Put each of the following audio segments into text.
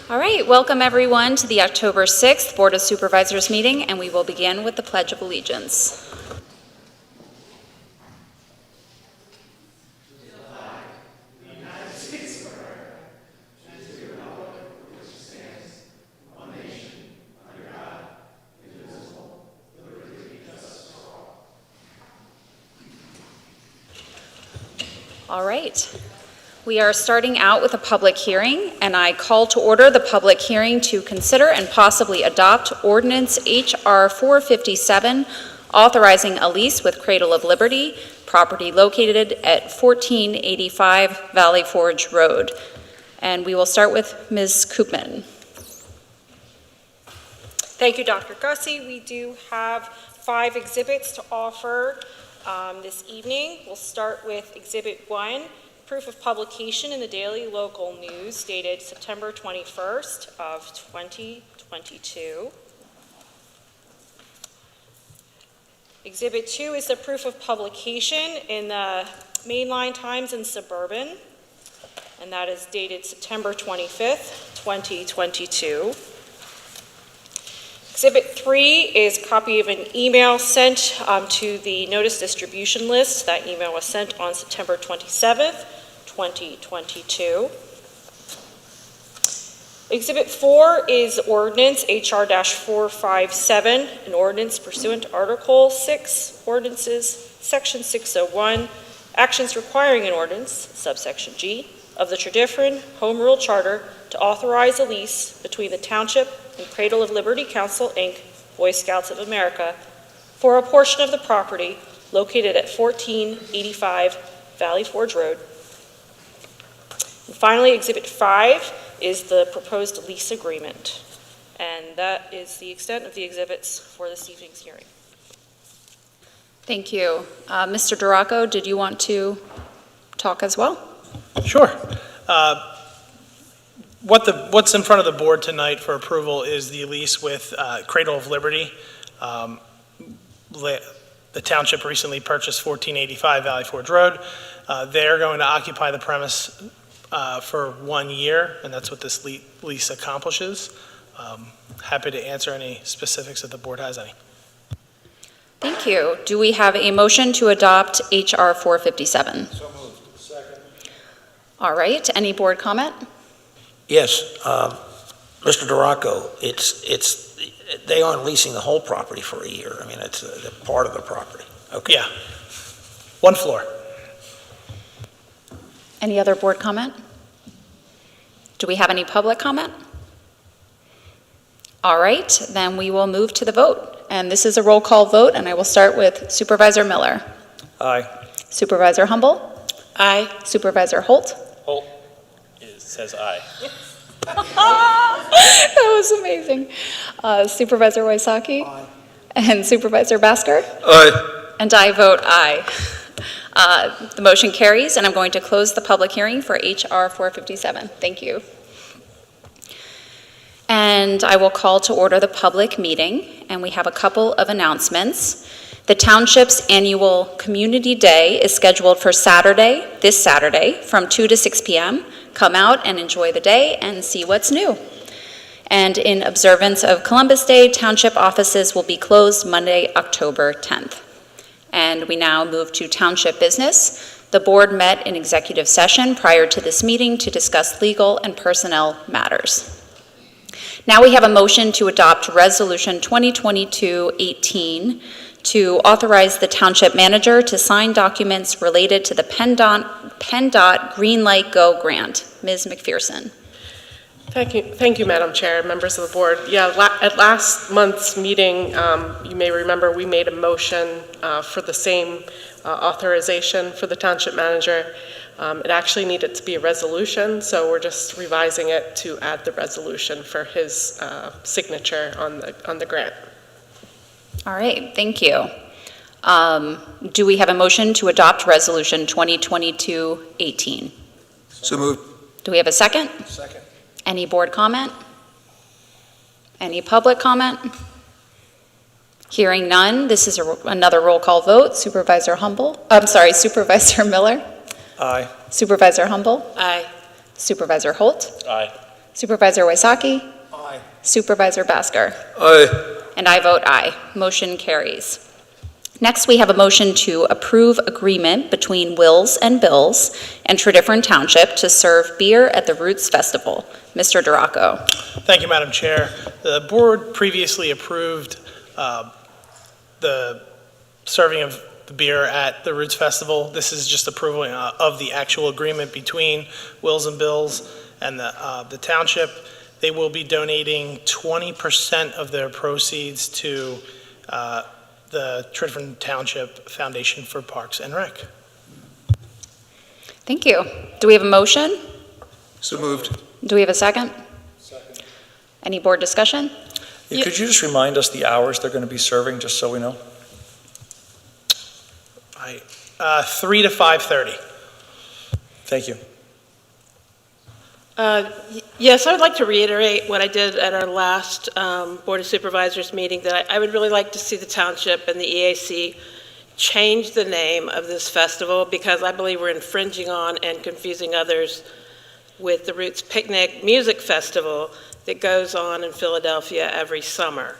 All right, welcome everyone to the October 6th Board of Supervisors meeting, and we will begin with the Pledge of Allegiance. All right. We are starting out with a public hearing, and I call to order the public hearing to consider and possibly adopt Ordinance H.R. 457, authorizing a lease with Cradle of Liberty, property located at 1485 Valley Forge Road. And we will start with Ms. Koopman. Thank you, Dr. Gussie. We do have 5 exhibits to offer this evening. We'll start with Exhibit 1. Proof of publication in the Daily Local News dated September 21st of 2022. Exhibit 2 is the proof of publication in the Mainline Times and Suburban, and that is dated September 25th, 2022. Exhibit 3 is a copy of an email sent to the notice distribution list. That email was sent on September 27th, 2022. Exhibit 4 is Ordinance H.R. 457, an ordinance pursuant to Article 6, Ordinances, Section 601, Actions Requiring an Ordinance, subsection G, of the Tredyffrin Home Rule Charter to authorize a lease between the Township and Cradle of Liberty Council, Inc., Boy Scouts of America, for a portion of the property located at 1485 Valley Forge Road. And finally, Exhibit 5 is the proposed lease agreement. And that is the extent of the exhibits for this evening's hearing. Thank you. Mr. Duraco, did you want to talk as well? Sure. What's in front of the board tonight for approval is the lease with Cradle of Liberty. The township recently purchased 1485 Valley Forge Road. They're going to occupy the premise for 1 year, and that's what this lease accomplishes. Happy to answer any specifics if the board has any. Thank you. Do we have a motion to adopt H.R. 457? So moved. Second. All right. Any board comment? Yes, Mr. Duraco, they aren't leasing the whole property for a year. I mean, it's a part of the property. Okay. Yeah. 1 floor. Any other board comment? Do we have any public comment? All right, then we will move to the vote. And this is a roll call vote, and I will start with Supervisor Miller. Aye. Supervisor Humble? Aye. Supervisor Holt? Holt says aye. That was amazing. Supervisor Wysocki? Aye. And Supervisor Basker? Aye. And I vote aye. The motion carries, and I'm going to close the public hearing for H.R. 457. Thank you. And I will call to order the public meeting, and we have a couple of announcements. The Township's annual Community Day is scheduled for this Saturday, from 2 to 6 p.m. Come out and enjoy the day and see what's new. And in observance of Columbus Day, Township offices will be closed Monday, October 10th. And we now move to Township business. The board met in executive session prior to this meeting to discuss legal and personnel matters. Now we have a motion to adopt Resolution 2022-18 to authorize the Township manager to sign documents related to the PennDOT Green Light Go grant. Ms. McPherson. Thank you, Madam Chair, members of the board. Yeah, at last month's meeting, you may remember we made a motion for the same authorization for the Township manager. It actually needed to be a resolution, so we're just revising it to add the resolution for his signature on the grant. All right, thank you. Do we have a motion to adopt Resolution 2022-18? So moved. Do we have a second? Second. Any board comment? Any public comment? Hearing none, this is another roll call vote. Supervisor Miller? Aye. Supervisor Humble? Aye. Supervisor Holt? Aye. Supervisor Wysocki? Aye. Supervisor Basker? Aye. And I vote aye. Motion carries. Next, we have a motion to approve agreement between Wills and Bills and Tredyffrin Township to serve beer at the Roots Festival. Mr. Duraco. Thank you, Madam Chair. The board previously approved the serving of the beer at the Roots Festival. This is just approval of the actual agreement between Wills and Bills and the township. They will be donating 20% of their proceeds to the Tredyffrin Township Foundation for Parks and Rec. Thank you. Do we have a motion? So moved. Do we have a second? Second. Any board discussion? Yeah, could you just remind us the hours they're going to be serving, just so we know? 3 to 5:30. Thank you. Yes, I would like to reiterate what I did at our last Board of Supervisors meeting, that I would really like to see the township and the EAC change the name of this festival, because I believe we're infringing on and confusing others with the Roots Picnic Music Festival that goes on in Philadelphia every summer.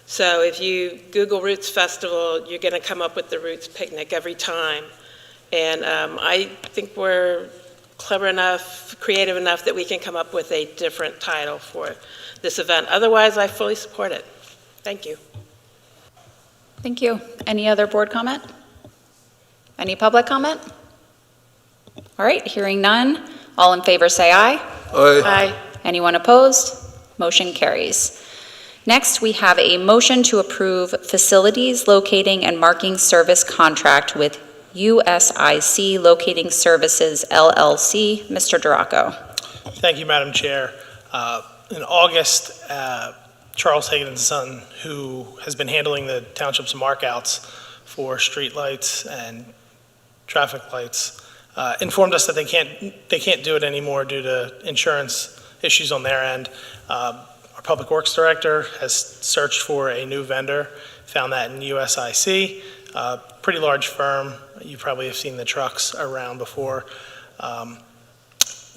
So if you Google Roots Festival, you're going to come up with the Roots Picnic every time. And I think we're clever enough, creative enough that we can come up with a different title for this event. Otherwise, I fully support it. Thank you. Thank you. Any other board comment? Any public comment? All right, hearing none. All in favor say aye. Aye. Anyone opposed? Motion carries. Next, we have a motion to approve facilities locating and marking service contract with USIC Locating Services LLC. Mr. Duraco. Thank you, Madam Chair. In August, Charles Hagan and Son, who has been handling the township's markouts for street lights and traffic lights, informed us that they can't do it anymore due to insurance issues on their end. Our Public Works Director has searched for a new vendor, found that in USIC, pretty large firm. You probably have seen the trucks around before.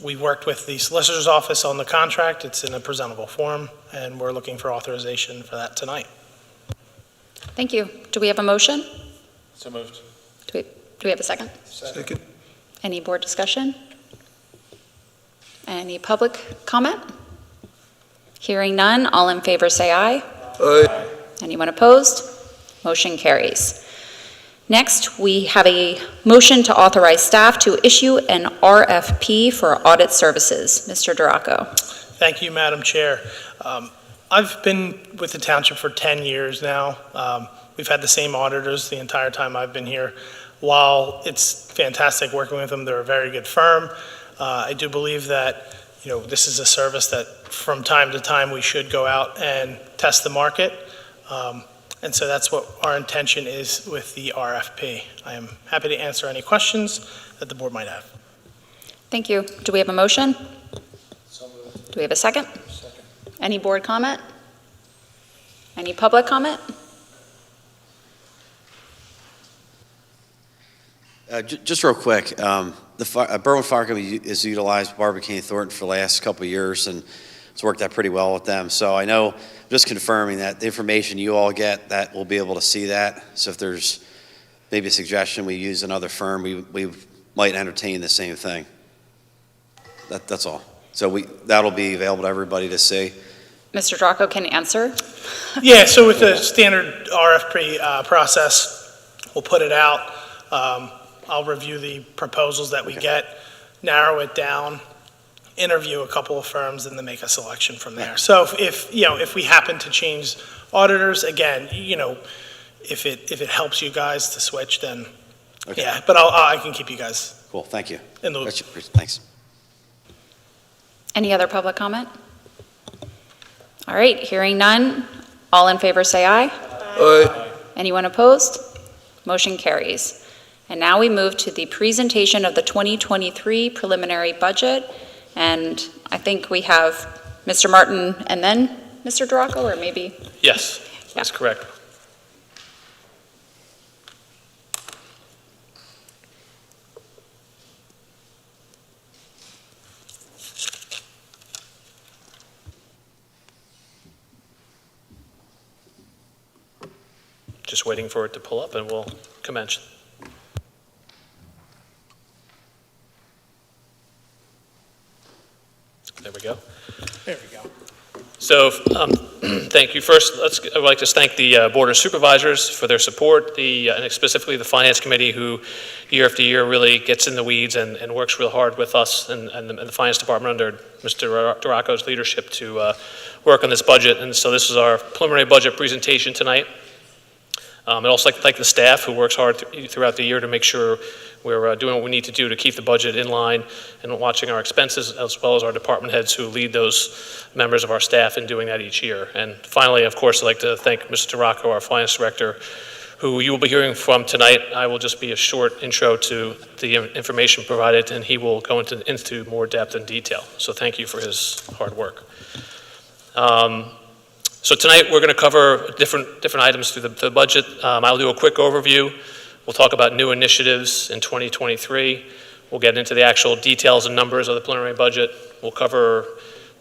We worked with the solicitor's office on the contract. It's in a presentable form, and we're looking for authorization for that tonight. Thank you. Do we have a motion? So moved. Do we have a second? Second. Any board discussion? Any public comment? Hearing none, all in favor say aye. Aye. Anyone opposed? Motion carries. Next, we have a motion to authorize staff to issue an RFP for audit services. Mr. Duraco. Thank you, Madam Chair. I've been with the township for 10 years now. We've had the same auditors the entire time I've been here. While it's fantastic working with them, they're a very good firm. I do believe that, this is a service that from time to time we should go out and test the market. And so that's what our intention is with the RFP. I am happy to answer any questions that the board might have. Thank you. Do we have a motion? Do we have a second? Second. Any board comment? Any public comment? Just real quick, the Berwyn Fire Company has utilized Barbicane Thornton for the last couple of years, and it's worked out pretty well with them. So I know, just confirming that the information you all get, that we'll be able to see that. So if there's maybe a suggestion we use another firm, we might entertain the same thing. That's all. So that'll be available to everybody to see. Mr. Duraco can answer. Yeah, so with the standard RFP process, we'll put it out. I'll review the proposals that we get, narrow it down, interview a couple of firms, and then make a selection from there. So if we happen to change auditors, again, if it helps you guys to switch, then Okay. yeah. But I can keep you guys Cool, thank you. in the loop. Thanks. Any other public comment? All right, hearing none. All in favor say aye. Aye. Anyone opposed? Motion carries. And now we move to the presentation of the 2023 preliminary budget. And I think we have Mr. Martin and then Mr. Duraco, or maybe? Yes, that's correct. just waiting for it to pull up and we'll commence. There we go. There we go. So, thank you. First, I would like to thank the Board of Supervisors for their support, and specifically the Finance Committee, who year after year really gets in the weeds and works real hard with us and the Finance Department under Mr. Duraco's leadership to work on this budget. And so this is our preliminary budget presentation tonight. I'd also like to thank the staff who works hard throughout the year to make sure we're doing what we need to do to keep the budget in line and watching our expenses, as well as our department heads who lead those members of our staff in doing that each year. And finally, of course, I'd like to thank Mr. Duraco, our finance director, who you will be hearing from tonight. I will just be a short intro to the information provided, and he will go into more depth and detail. So thank you for his hard work. So tonight we're going to cover different items through the budget. I'll do a quick overview. We'll talk about new initiatives in 2023. We'll get into the actual details and numbers of the preliminary budget. We'll cover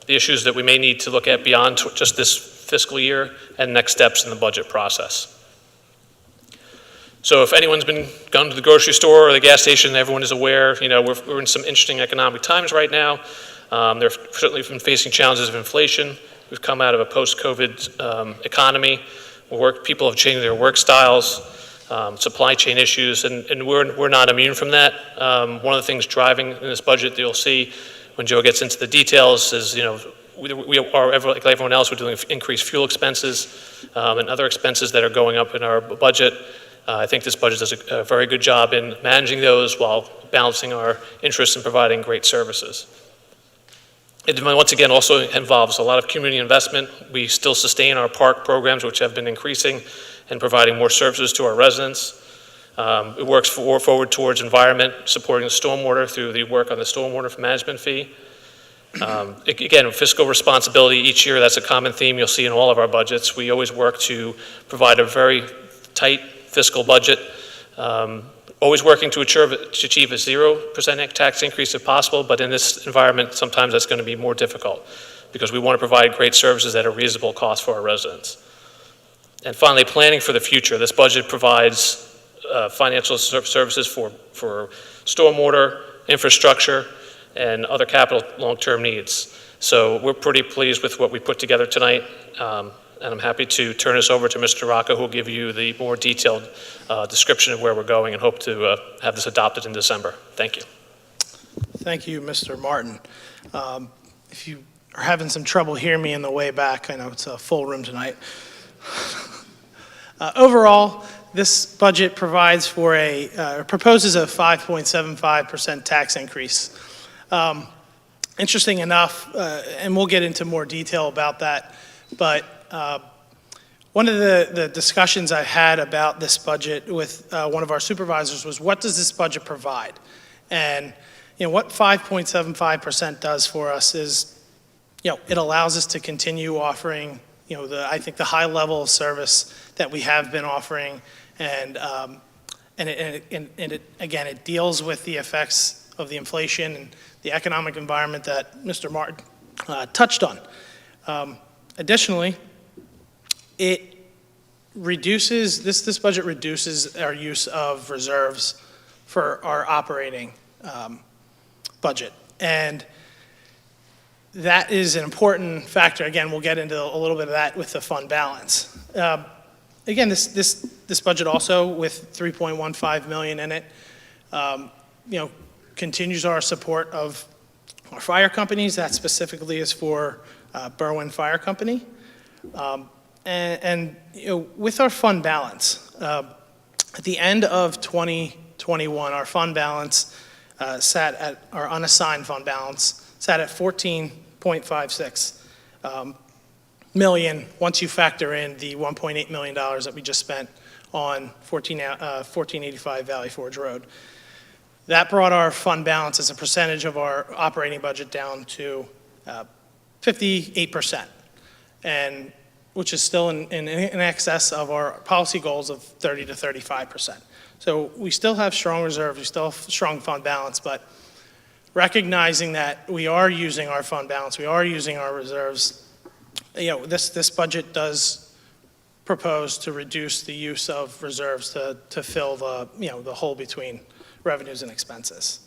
the issues that we may need to look at beyond just this fiscal year and next steps in the budget process. So if anyone's gone to the grocery store or the gas station, everyone is aware, we're in some interesting economic times right now. They're certainly been facing challenges of inflation. We've come out of a post-COVID economy. People have changed their work styles, supply chain issues, and we're not immune from that. One of the things driving in this budget that you'll see when Joe gets into the details is, we are, like everyone else, we're doing increased fuel expenses and other expenses that are going up in our budget. I think this budget does a very good job in managing those while balancing our interest in providing great services. It once again also involves a lot of community investment. We still sustain our park programs, which have been increasing and providing more services to our residents. It works forward towards environment, supporting the stormwater through the work on the stormwater management fee. Again, fiscal responsibility each year, that's a common theme you'll see in all of our budgets. We always work to provide a very tight fiscal budget, always working to achieve a 0% tax increase if possible, but in this environment, sometimes that's going to be more difficult because we want to provide great services at a reasonable cost for our residents. And finally, planning for the future. This budget provides financial services for stormwater, infrastructure, and other capital long-term needs. So we're pretty pleased with what we put together tonight. And I'm happy to turn this over to Mr. Rocco, who will give you the more detailed description of where we're going and hope to have this adopted in December. Thank you. Thank you, Mr. Martin. If you are having some trouble hearing me in the way back, I know it's a full room tonight. Overall, this budget provides for proposes a 5.75% tax increase. Interesting enough, and we'll get into more detail about that, but one of the discussions I had about this budget with one of our supervisors was, what does this budget provide? And what 5.75% does for us is, it allows us to continue offering, I think the high level of service that we have been offering, and it deals with the effects of the inflation and the economic environment that Mr. Martin touched on. Additionally, it reduces, this budget reduces our use of reserves for our operating budget. And that is an important factor. Again, we'll get into a little bit of that with the fund balance. Again, this budget also, with $3.15 million in it, continues our support of our fire companies. That specifically is for Berwyn Fire Company. With our fund balance, at the end of 2021, our fund balance our unassigned fund balance sat at $14.56 million, once you factor in the $1.8 million that we just spent on 1485 Valley Forge Road. That brought our fund balance as a percentage of our operating budget down to 58%, and which is still in excess of our policy goals of 30 to 35%. So we still have strong reserves, we still have strong fund balance, but recognizing that we are using our fund balance, we are using our reserves, this budget does proposed to reduce the use of reserves to fill the hole between revenues and expenses.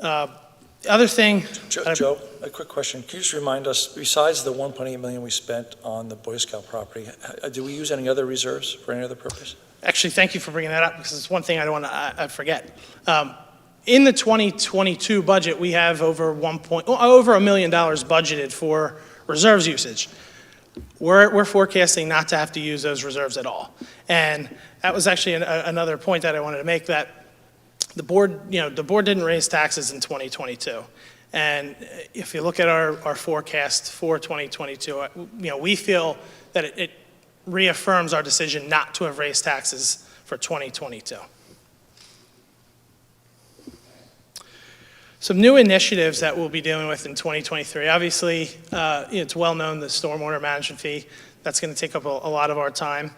Other thing. Joe, a quick question. Can you just remind us, besides the $1.8 million we spent on the Boy Scout property, do we use any other reserves for any other purpose? Actually, thank you for bringing that up, because it's one thing I don't want to forget. In the 2022 budget, we have over $1 million budgeted for reserves usage. We're forecasting not to have to use those reserves at all. And that was actually another point that I wanted to make, that the board didn't raise taxes in 2022. And if you look at our forecast for 2022, we feel that it reaffirms our decision not to have raised taxes for 2022. Some new initiatives that we'll be dealing with in 2023. Obviously, it's well known, the stormwater management fee. That's going to take up a lot of our time.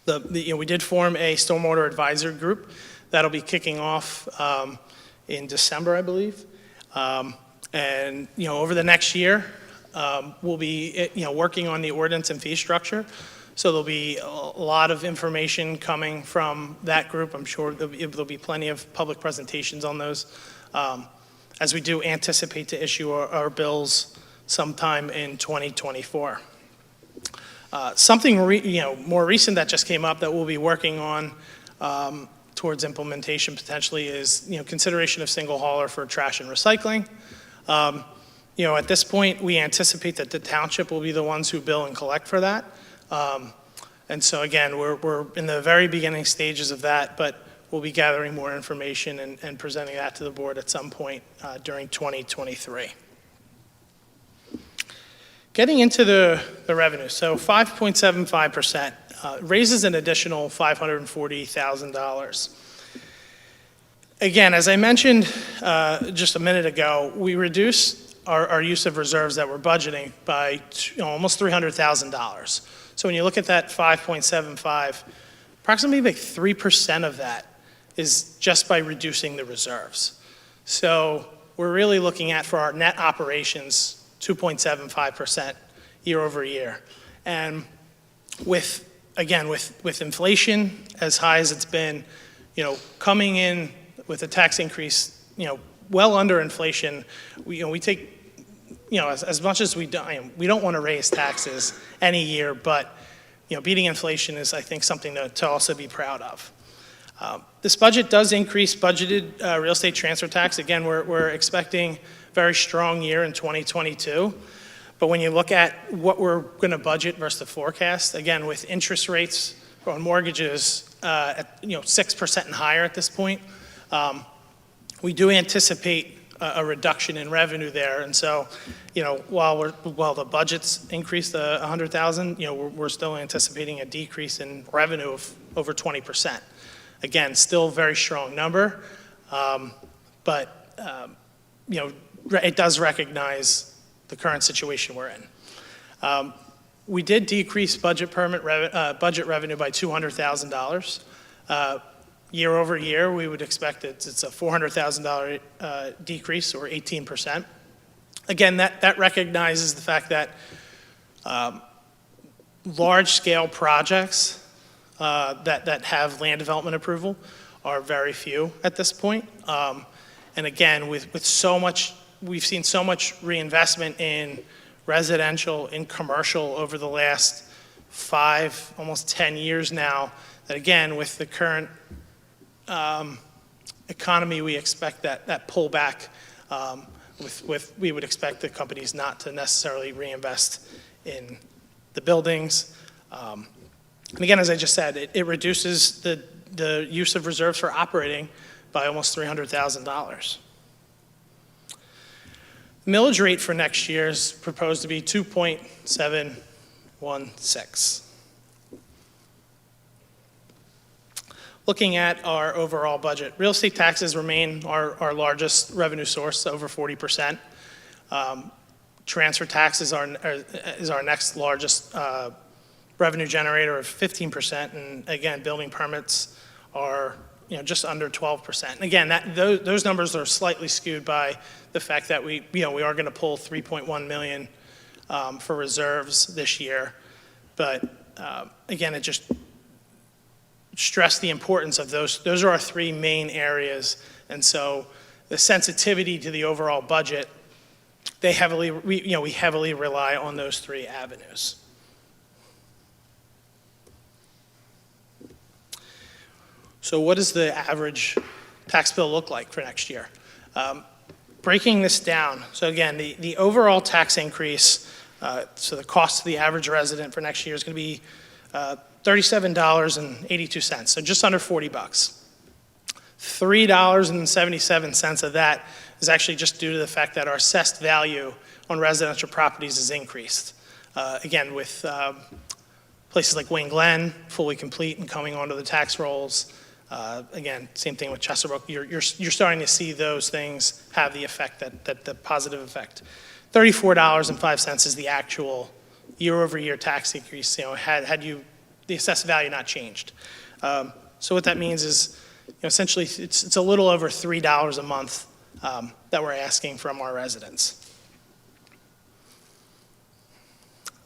We did form a stormwater advisory group that'll be kicking off in December, I believe. And over the next year, we'll be working on the ordinance and fee structure. So there'll be a lot of information coming from that group. I'm sure there'll be plenty of public presentations on those, as we do anticipate to issue our bills sometime in 2024. Something more recent that just came up that we'll be working on towards implementation potentially is consideration of single hauler for trash and recycling. At this point, we anticipate that the township will be the ones who bill and collect for that. And so again, we're in the very beginning stages of that, but we'll be gathering more information and presenting that to the board at some point during 2023. Getting into the revenue, so 5.75% raises an additional $540,000. Again, as I mentioned just a minute ago, we reduced our use of reserves that we're budgeting by almost $300,000. So when you look at that 5.75, approximately like 3% of that is just by reducing the reserves. So we're really looking at, for our net operations, 2.75% year over year. And with inflation as high as it's been, coming in with a tax increase, well under inflation, we take, as much as we don't want to raise taxes any year, but, beating inflation is, I think, something to also be proud of. This budget does increase budgeted real estate transfer tax. Again, we're expecting a very strong year in 2022. But when you look at what we're going to budget versus the forecast, again, with interest rates on mortgages at 6% and higher at this point, we do anticipate a reduction in revenue there. And so, while the budget's increased to $100,000, we're still anticipating a decrease in revenue of over 20%. Again, still a very strong number, but it does recognize the current situation we're in. We did decrease budget revenue by $200,000. Year over year, we would expect it's a $400,000 decrease, or 18%. Again, that recognizes the fact that large-scale projects that have land development approval are very few at this point. And again, with so much, we've seen so much reinvestment in residential, in commercial over the last 5, almost 10 years now, that again, with the current economy, we expect that pullback. We would expect the companies not to necessarily reinvest in the buildings. And again, as I just said, it reduces the use of reserves for operating by almost $300,000. Millage rate for next year is proposed to be 2.716. Looking at our overall budget, real estate taxes remain our largest revenue source, over 40%. Transfer taxes is our next largest revenue generator of 15%, and again, building permits are just under 12%. And again, those numbers are slightly skewed by the fact that we are going to pull $3.1 million for reserves this year. But again, it just stressed the importance of those. Those are our three main areas. And so the sensitivity to the overall budget, we heavily rely on those three avenues. So what does the average tax bill look like for next year? Breaking this down, so again, the overall tax increase, so the cost to the average resident for next year is going to be $37.82, so just under $40. $3.77 of that is actually just due to the fact that our assessed value on residential properties is increased. Again, with places like Wayne Glen, fully complete and coming onto the tax rolls. Again, same thing with Chesapeake. You're starting to see those things have the effect, that the positive effect. $34.05 is the actual year-over-year tax increase, had the assessed value not changed. So what that means is, essentially, it's a little over $3 a month that we're asking from our residents.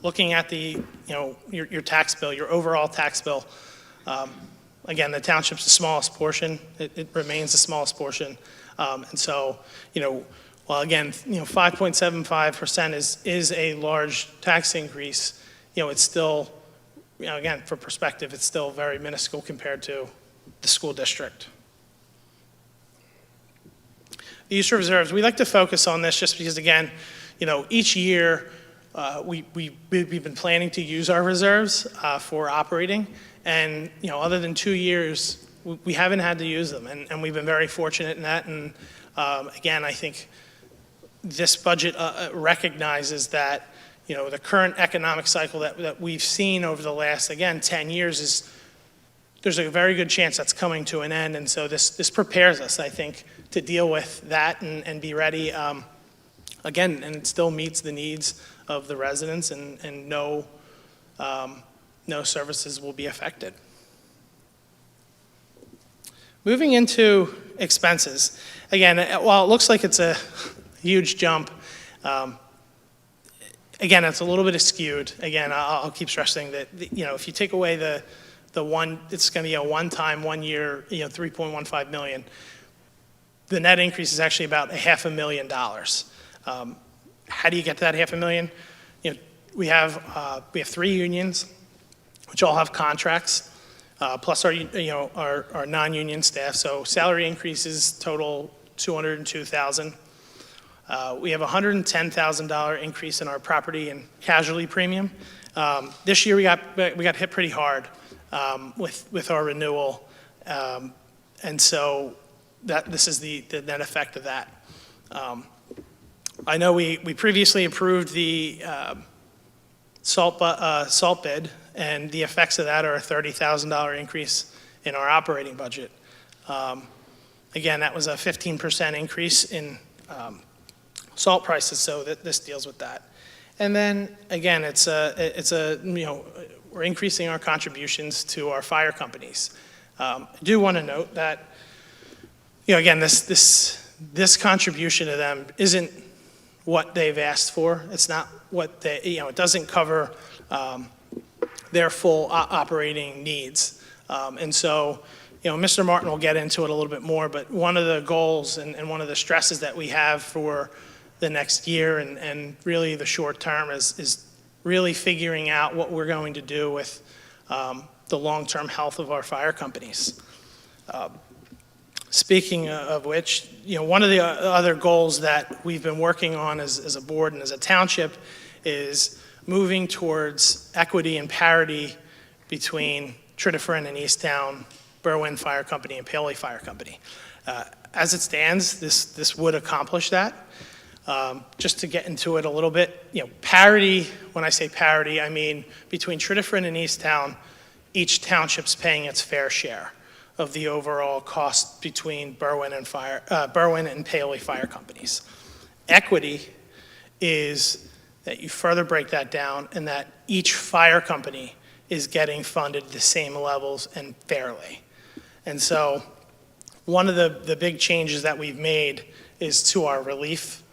Looking at your tax bill, your overall tax bill, again, the township's the smallest portion. It remains the smallest portion. And so, while again, 5.75% is a large tax increase, it's still, again, for perspective, it's still very minuscule compared to the school district. The use of reserves, we like to focus on this just because, again, each year we've been planning to use our reserves for operating. And, other than 2 years, we haven't had to use them, and we've been very fortunate in that. And again, I think this budget recognizes that, the current economic cycle that we've seen over the last, again, 10 years there's a very good chance that's coming to an end. And so this prepares us, I think, to deal with that and be ready, again, and it still meets the needs of the residents, and no services will be affected. Moving into expenses. Again, while it looks like it's a huge jump, again, it's a little bit skewed. Again, I'll keep stressing that, if you take away the one, it's going to be a one-time, 1 year, $3.15 million. The net increase is actually about $500,000. How do you get to that $500,000? We have 3 unions, which all have contracts, plus our non-union staff. So salary increases total $202,000. We have a $110,000 increase in our property and casualty premium. This year we got hit pretty hard with our renewal, and so this is the net effect of that. I know we previously approved the salt bid, and the effects of that are a $30,000 increase in our operating budget. Again, that was a 15% increase in salt prices, so this deals with that. And then again, we're increasing our contributions to our fire companies. I do want to note that, again, this contribution to them isn't what they've asked for. It's not what they, it doesn't cover their full operating needs. And so, Mr. Martin will get into it a little bit more, but one of the goals and one of the stresses that we have for the next year and really the short term is really figuring out what we're going to do with the long-term health of our fire companies. Speaking of which, one of the other goals that we've been working on as a board and as a township is moving towards equity and parity between Tredyffrin and Easttown, Berwyn Fire Company, and Paley Fire Company. As it stands, this would accomplish that. Just to get into it a little bit, parity, when I say parity, I mean between Tredyffrin and Easttown, each township's paying its fair share of the overall cost between Berwyn and Paley Fire Companies. Equity is that you further break that down and that each fire company is getting funded the same levels and fairly. And so one of the big changes that we've made is to our relief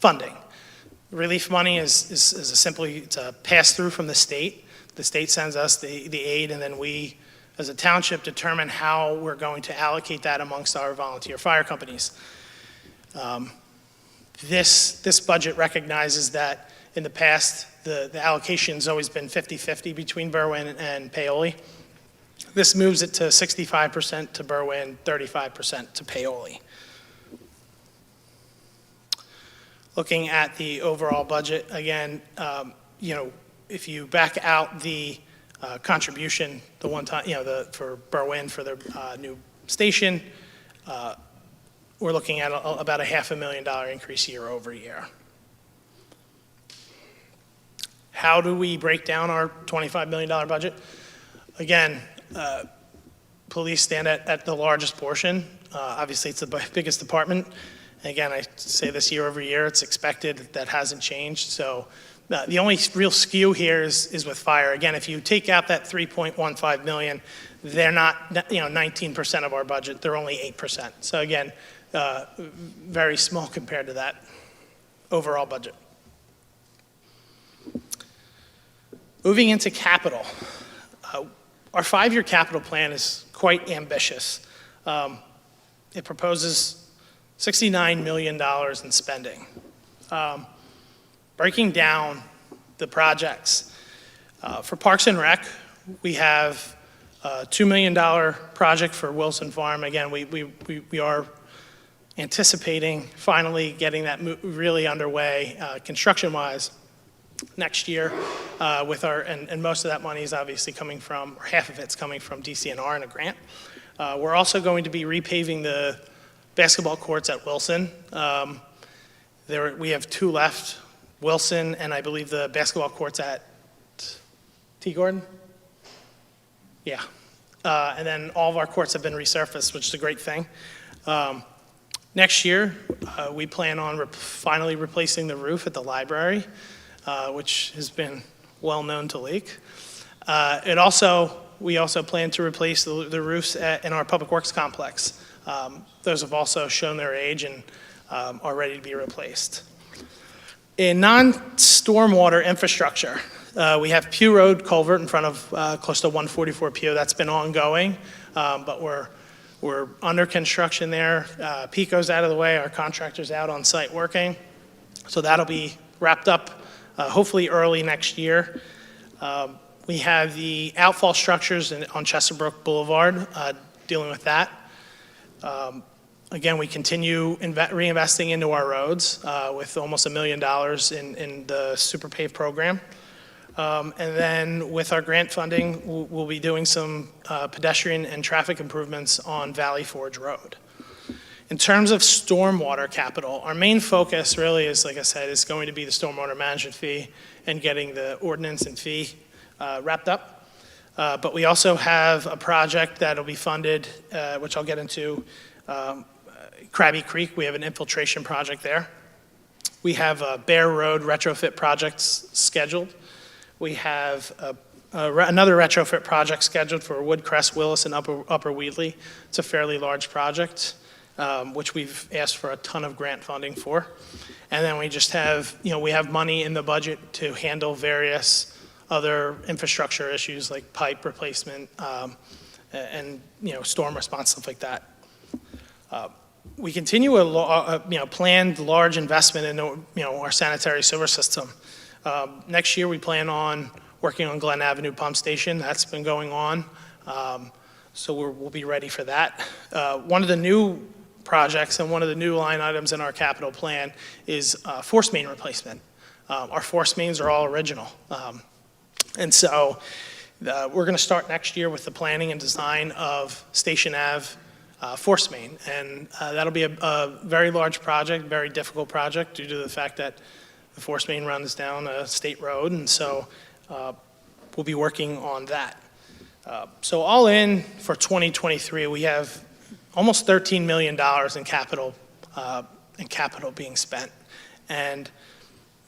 funding. Relief money is it's a pass-through from the state. The state sends us the aid, and then we, as a township, determine how we're going to allocate that amongst our volunteer fire companies. This budget recognizes that in the past, the allocation's always been 50-50 between Berwyn and Paoli. This moves it to 65% to Berwyn, 35% to Paoli. Looking at the overall budget, again, if you back out the contribution, the one time, for Berwyn for their new station, we're looking at about a $500,000 increase year over year. How do we break down our $25 million budget? Again, police stand at the largest portion. Obviously, it's the biggest department. Again, I say this year over year, it's expected, that hasn't changed. So the only real skew here is with fire. Again, if you take out that $3.15 million, they're not 19% of our budget, they're only 8%. So again, very small compared to that overall budget. Moving into capital. Our 5-year capital plan is quite ambitious. It proposes $69 million in spending. Breaking down the projects. For Parks and Rec, we have a $2 million project for Wilson Farm. Again, we are anticipating finally getting that really underway construction-wise next year with and most of that money is obviously coming from, or half of it's coming from DCNR and a grant. We're also going to be repaving the basketball courts at Wilson. We have 2 left, Wilson and I believe the basketball courts at T. Gordon? Yeah. And then all of our courts have been resurfaced, which is a great thing. Next year, we plan on finally replacing the roof at the library, which has been well known to leak. We also plan to replace the roofs in our public works complex. Those have also shown their age and are ready to be replaced. In non-stormwater infrastructure, we have Pew Road culvert in front of close to 144 Pew. That's been ongoing, but we're under construction there. Pico's out of the way. Our contractor's out on site working. So that'll be wrapped up hopefully early next year. We have the outfall structures on Chesterbrook Boulevard, dealing with that. Again, we continue reinvesting into our roads with almost $1 million in the Super Pave program. And then with our grant funding, we'll be doing some pedestrian and traffic improvements on Valley Forge Road. In terms of stormwater capital, our main focus really is, like I said, is going to be the stormwater management fee and getting the ordinance and fee wrapped up. But we also have a project that'll be funded, which I'll get into, Krabby Creek. We have an infiltration project there. We have Bear Road retrofit projects scheduled. We have another retrofit project scheduled for Woodcrest, Willis, and Upper Wheatley. It's a fairly large project, which we've asked for a ton of grant funding for. And then we just have, we have money in the budget to handle various other infrastructure issues like pipe replacement and, storm response, stuff like that. We continue a planned large investment in, our sanitary sewer system. Next year, we plan on working on Glen Avenue Pump Station. That's been going on, so we'll be ready for that. One of the new projects and one of the new line items in our capital plan is force main replacement. Our force mains are all original, and so we're going to start next year with the planning and design of Station Ave force main, and that'll be a very large project, very difficult project due to the fact that the force main runs down a state road, and so we'll be working on that. So all in for 2023, we have almost $13 million in capital being spent. And,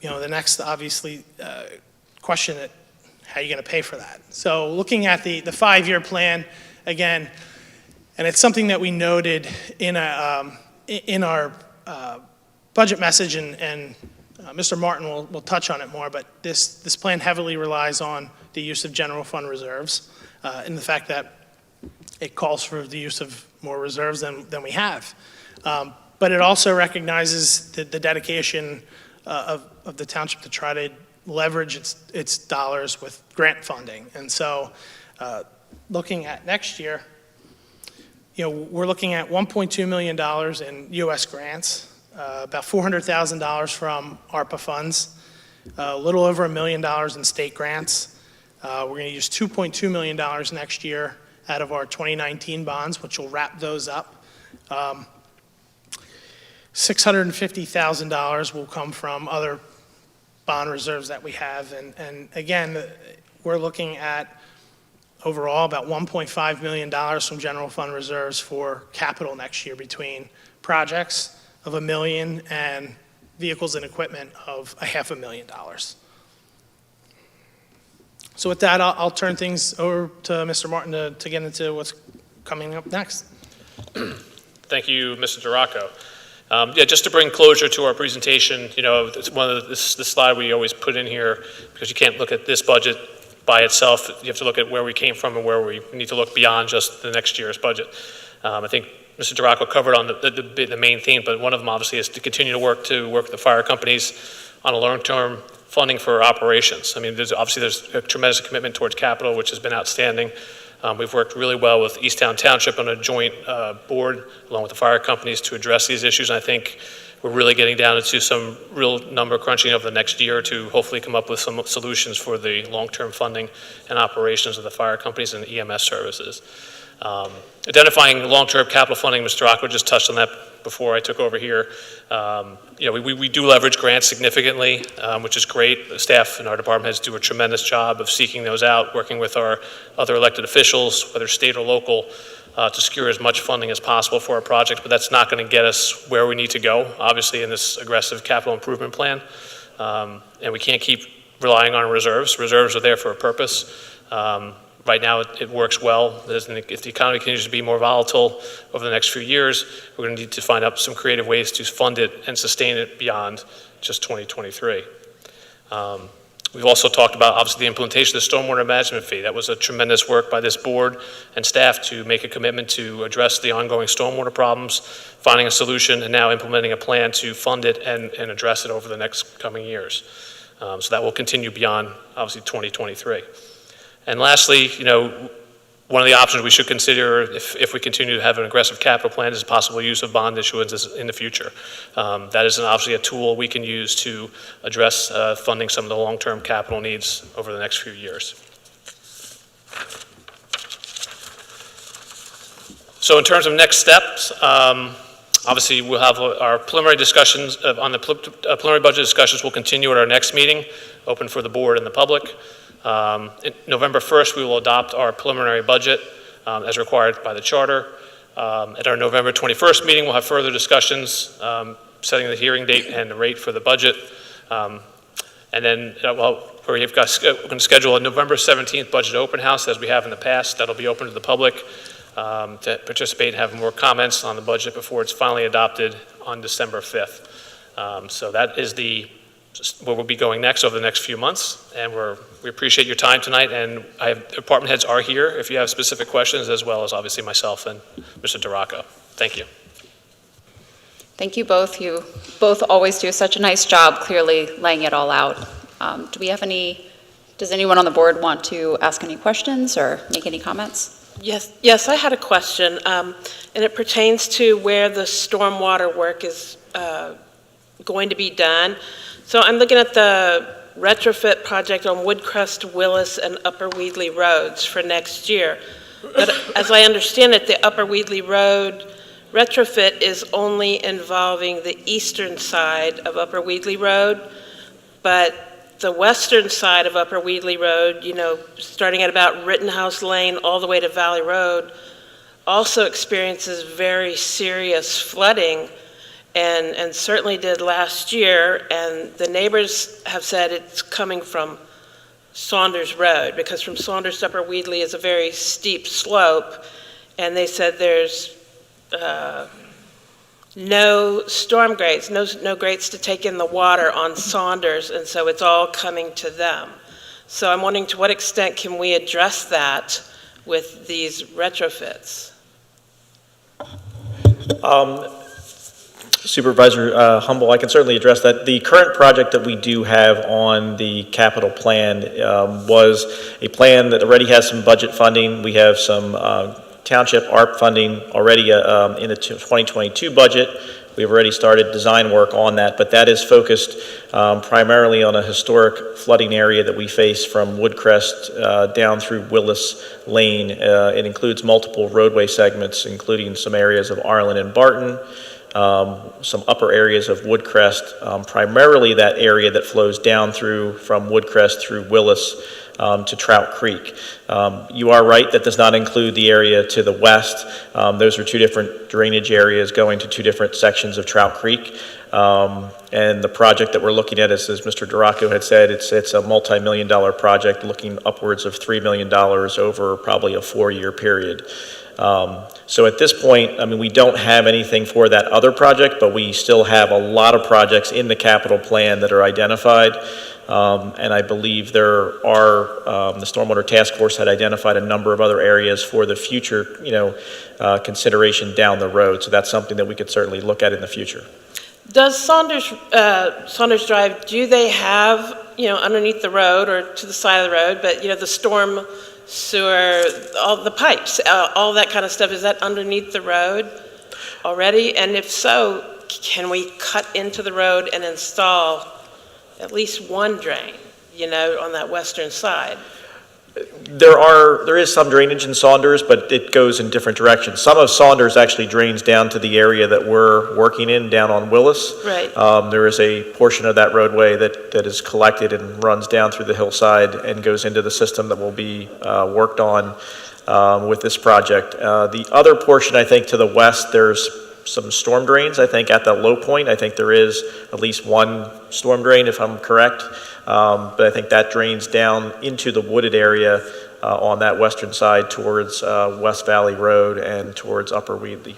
the next, obviously, question is, how are you going to pay for that? So looking at the 5-year plan, again, and it's something that we noted in our budget message and Mr. Martin will touch on it more, but this plan heavily relies on the use of general fund reserves and the fact that it calls for the use of more reserves than we have. But it also recognizes the dedication of the township to try to leverage its dollars with grant funding. And so looking at next year, we're looking at $1.2 million in U.S. grants, about $400,000 from ARPA funds, a little over $1 million in state grants. We're going to use $2.2 million next year out of our 2019 bonds, which will wrap those up. $650,000 will come from other bond reserves that we have. And again, we're looking at overall about $1.5 million from general fund reserves for capital next year between projects of $1 million and vehicles and equipment of $500,000. So with that, I'll turn things over to Mr. Martin to get into what's coming up next. Thank you, Mr. DeRocco. Yeah, just to bring closure to our presentation, it's one of this slide we always put in here because you can't look at this budget by itself. You have to look at where we came from and where we need to look beyond just the next year's budget. I think Mr. DeRocco covered on the main theme, but one of them obviously is to continue to work with the fire companies on a long-term funding for operations. I mean, there's a tremendous commitment towards capital, which has been outstanding. We've worked really well with Easttown Township on a joint board, along with the fire companies, to address these issues. And I think we're really getting down into some real number crunching over the next year to hopefully come up with some solutions for the long-term funding and operations of the fire companies and EMS services. Identifying long-term capital funding, Mr. DeRocco just touched on that before I took over here. We do leverage grants significantly, which is great. The staff and our department heads do a tremendous job of seeking those out, working with our other elected officials, whether state or local, to secure as much funding as possible for our projects, but that's not going to get us where we need to go, obviously, in this aggressive capital improvement plan. And we can't keep relying on reserves. Reserves are there for a purpose. Right now, it works well. If the economy continues to be more volatile over the next few years, we're going to need to find out some creative ways to fund it and sustain it beyond just 2023. We've also talked about, obviously, the implementation of the stormwater management fee. That was a tremendous work by this board and staff to make a commitment to address the ongoing stormwater problems, finding a solution, and now implementing a plan to fund it and address it over the next coming years. So that will continue beyond, obviously, 2023. And lastly, one of the options we should consider if we continue to have an aggressive capital plan is possible use of bond issuances in the future. That is obviously a tool we can use to address funding some of the long-term capital needs over the next few years. So in terms of next steps, obviously we'll have our preliminary discussions on the preliminary budget discussions will continue at our next meeting, open for the board and the public. November 1st, we will adopt our preliminary budget as required by the charter. At our November 21st meeting, we'll have further discussions setting the hearing date and the rate for the budget. And then we're going to schedule a November 17th budget open house as we have in the past. That'll be open to the public to participate and have more comments on the budget before it's finally adopted on December 5th. So that is where we'll be going next over the next few months, and we appreciate your time tonight, and department heads are here if you have specific questions, as well as obviously myself and Mr. DeRocco. Thank you. Thank you both. You both always do such a nice job clearly laying it all out. Does anyone on the board want to ask any questions or make any comments? Yes, I had a question, and it pertains to where the stormwater work is going to be done. So I'm looking at the retrofit project on Woodcrest, Willis, and Upper Weedley Roads for next year. But as I understand it, the Upper Weedley Road retrofit is only involving the eastern side of Upper Weedley Road, but the western side of Upper Weedley Road, starting at about Rittenhouse Lane all the way to Valley Road, also experiences very serious flooding. And certainly did last year, and the neighbors have said it's coming from Saunders Road, because from Saunders to Upper Weedley is a very steep slope, and they said there's no storm grates, no grates to take in the water on Saunders, and so it's all coming to them. So I'm wondering, to what extent can we address that with these retrofits? Supervisor Humble, I can certainly address that. The current project that we do have on the capital plan was a plan that already has some budget funding. We have some Township ARP funding already in the 2022 budget. We've already started design work on that, but that is focused primarily on a historic flooding area that we face from Woodcrest down through Willis Lane. It includes multiple roadway segments, including some areas of Arlen and Barton, some upper areas of Woodcrest, primarily that area that flows down through from Woodcrest through Willis to Trout Creek. You are right, that does not include the area to the west. Those are two different drainage areas going to two different sections of Trout Creek. And the project that we're looking at, as Mr. Duraco had said, it's a multi-million-dollar project looking upwards of $3 million over probably a 4-year period. So at this point, I mean, we don't have anything for that other project, but we still have a lot of projects in the capital plan that are identified. And I believe there are, the Stormwater Task Force had identified a number of other areas for the future, consideration down the road. So that's something that we could certainly look at in the future. Does Saunders Drive, do they have, underneath the road or to the side of the road, but, the storm sewer, all the pipes, all that kind of stuff, is that underneath the road already? And if so, can we cut into the road and install at least one drain, on that western side? There is some drainage in Saunders, but it goes in different directions. Some of Saunders actually drains down to the area that we're working in, down on Willis. Right. There is a portion of that roadway that is collected and runs down through the hillside and goes into the system that will be worked on with this project. The other portion, I think, to the west, there's some storm drains. I think at the low point, I think there is at least one storm drain, if I'm correct. But I think that drains down into the wooded area on that western side towards West Valley Road and towards Upper Wheatley.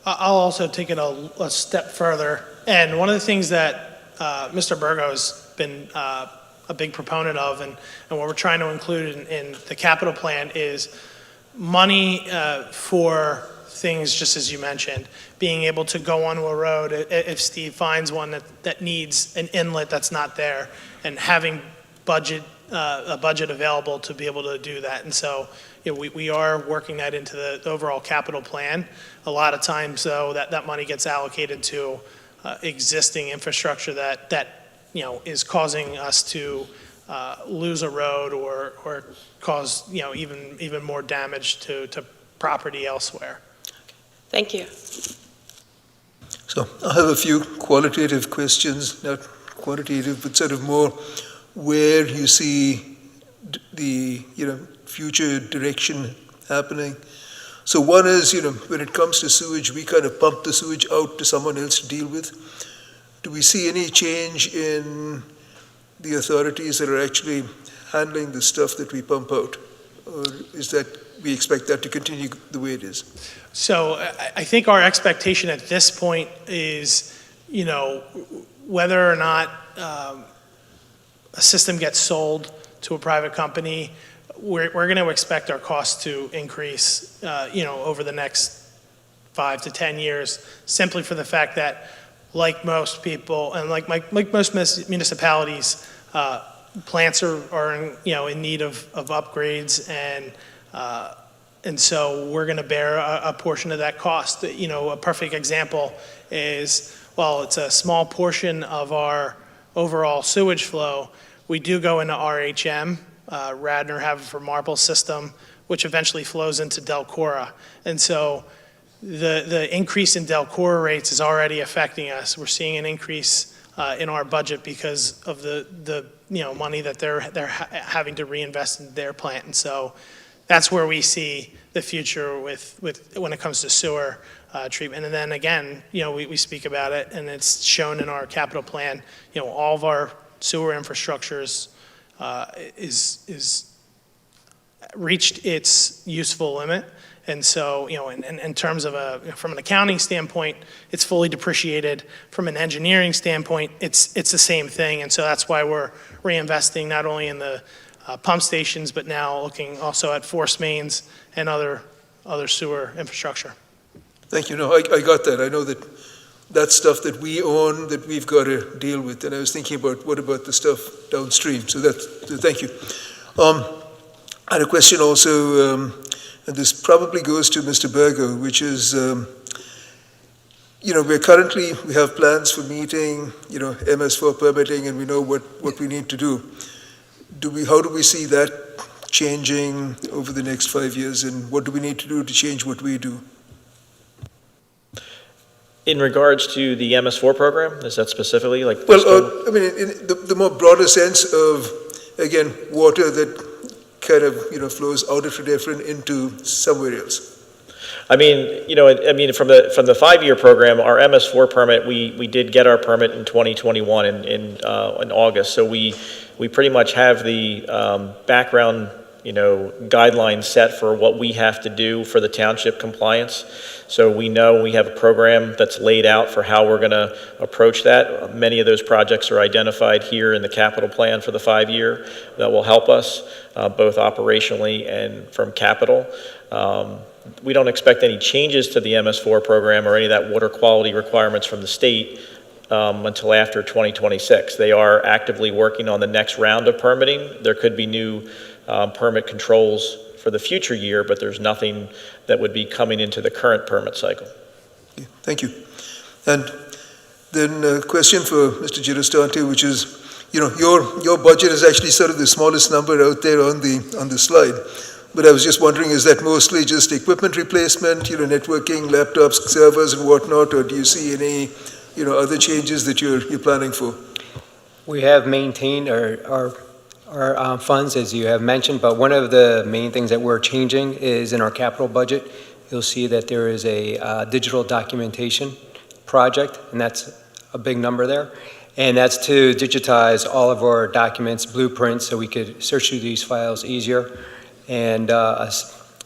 I'll also take it a step further. And one of the things that Mr. Burgo has been a big proponent of, and what we're trying to include in the capital plan, is money for things, just as you mentioned, being able to go onto a road if Steve finds one that needs an inlet that's not there, and having a budget available to be able to do that. And so we are working that into the overall capital plan. A lot of times, though, that money gets allocated to existing infrastructure that is causing us to lose a road or cause even more damage to property elsewhere. Thank you. So I have a few qualitative questions, not quantitative, but sort of more where you see the future direction happening. So one is, when it comes to sewage, we kind of pump the sewage out to someone else to deal with. Do we see any change in the authorities that are actually handling the stuff that we pump out? Or is that we expect that to continue the way it is? So I think our expectation at this point is, whether or not a system gets sold to a private company, we're going to expect our costs to increase, over the next 5 to 10 years, simply for the fact that, like most people and like most municipalities, plants are in need of upgrades, and so we're going to bear a portion of that cost. A perfect example is, while it's a small portion of our overall sewage flow, we do go into RHM, Radnor Haverford Marple system, which eventually flows into Delcora. And so the increase in Delcora rates is already affecting us. We're seeing an increase in our budget because of the money that they're having to reinvest in their plant. And so that's where we see the future with when it comes to sewer treatment. And then again, we speak about it, and it's shown in our capital plan. All of our sewer infrastructures is reached its useful limit, And so, in terms of from an accounting standpoint, it's fully depreciated. From an engineering standpoint, it's the same thing. And so that's why we're reinvesting not only in the pump stations, but now looking also at force mains and other sewer infrastructure. Thank you. No, I got that. I know that that's stuff that we own, that we've got to deal with. And I was thinking about what about the stuff downstream. So thank you. I had a question also, and this probably goes to Mr. Berger, which is, we have plans for meeting, MS4 permitting, and we know what we need to do. How do we see that changing over the next 5 years, and what do we need to do to change what we do? In regards to the MS4 program, is that specifically like? Well, in the more broader sense of, again, water that kind of, flows out of Tredyffrin into somewhere else. From the 5-year program, our MS4 permit, we did get our permit in 2021 in August. So we pretty much have the background, guidelines set for what we have to do for the township compliance. So we know we have a program that's laid out for how we're going to approach that. Many of those projects are identified here in the capital plan for the 5-year that will help us both operationally and from capital. We don't expect any changes to the MS4 program or any of that water quality requirements from the state until after 2026. They are actively working on the next round of permitting. There could be new permit controls for the future year, but there's nothing that would be coming into the current permit cycle. Okay, thank you. And then a question for Mr. Girostante, which is, your budget is actually sort of the smallest number out there on the slide. But I was just wondering, is that mostly just equipment replacement, networking, laptops, servers, and whatnot, or do you see any, other changes that you're planning for? We have maintained our funds, as you have mentioned, but one of the main things that we're changing is in our capital budget. You'll see that there is a digital documentation project, and that's a big number there. And that's to digitize all of our documents, blueprints, so we could search through these files easier, and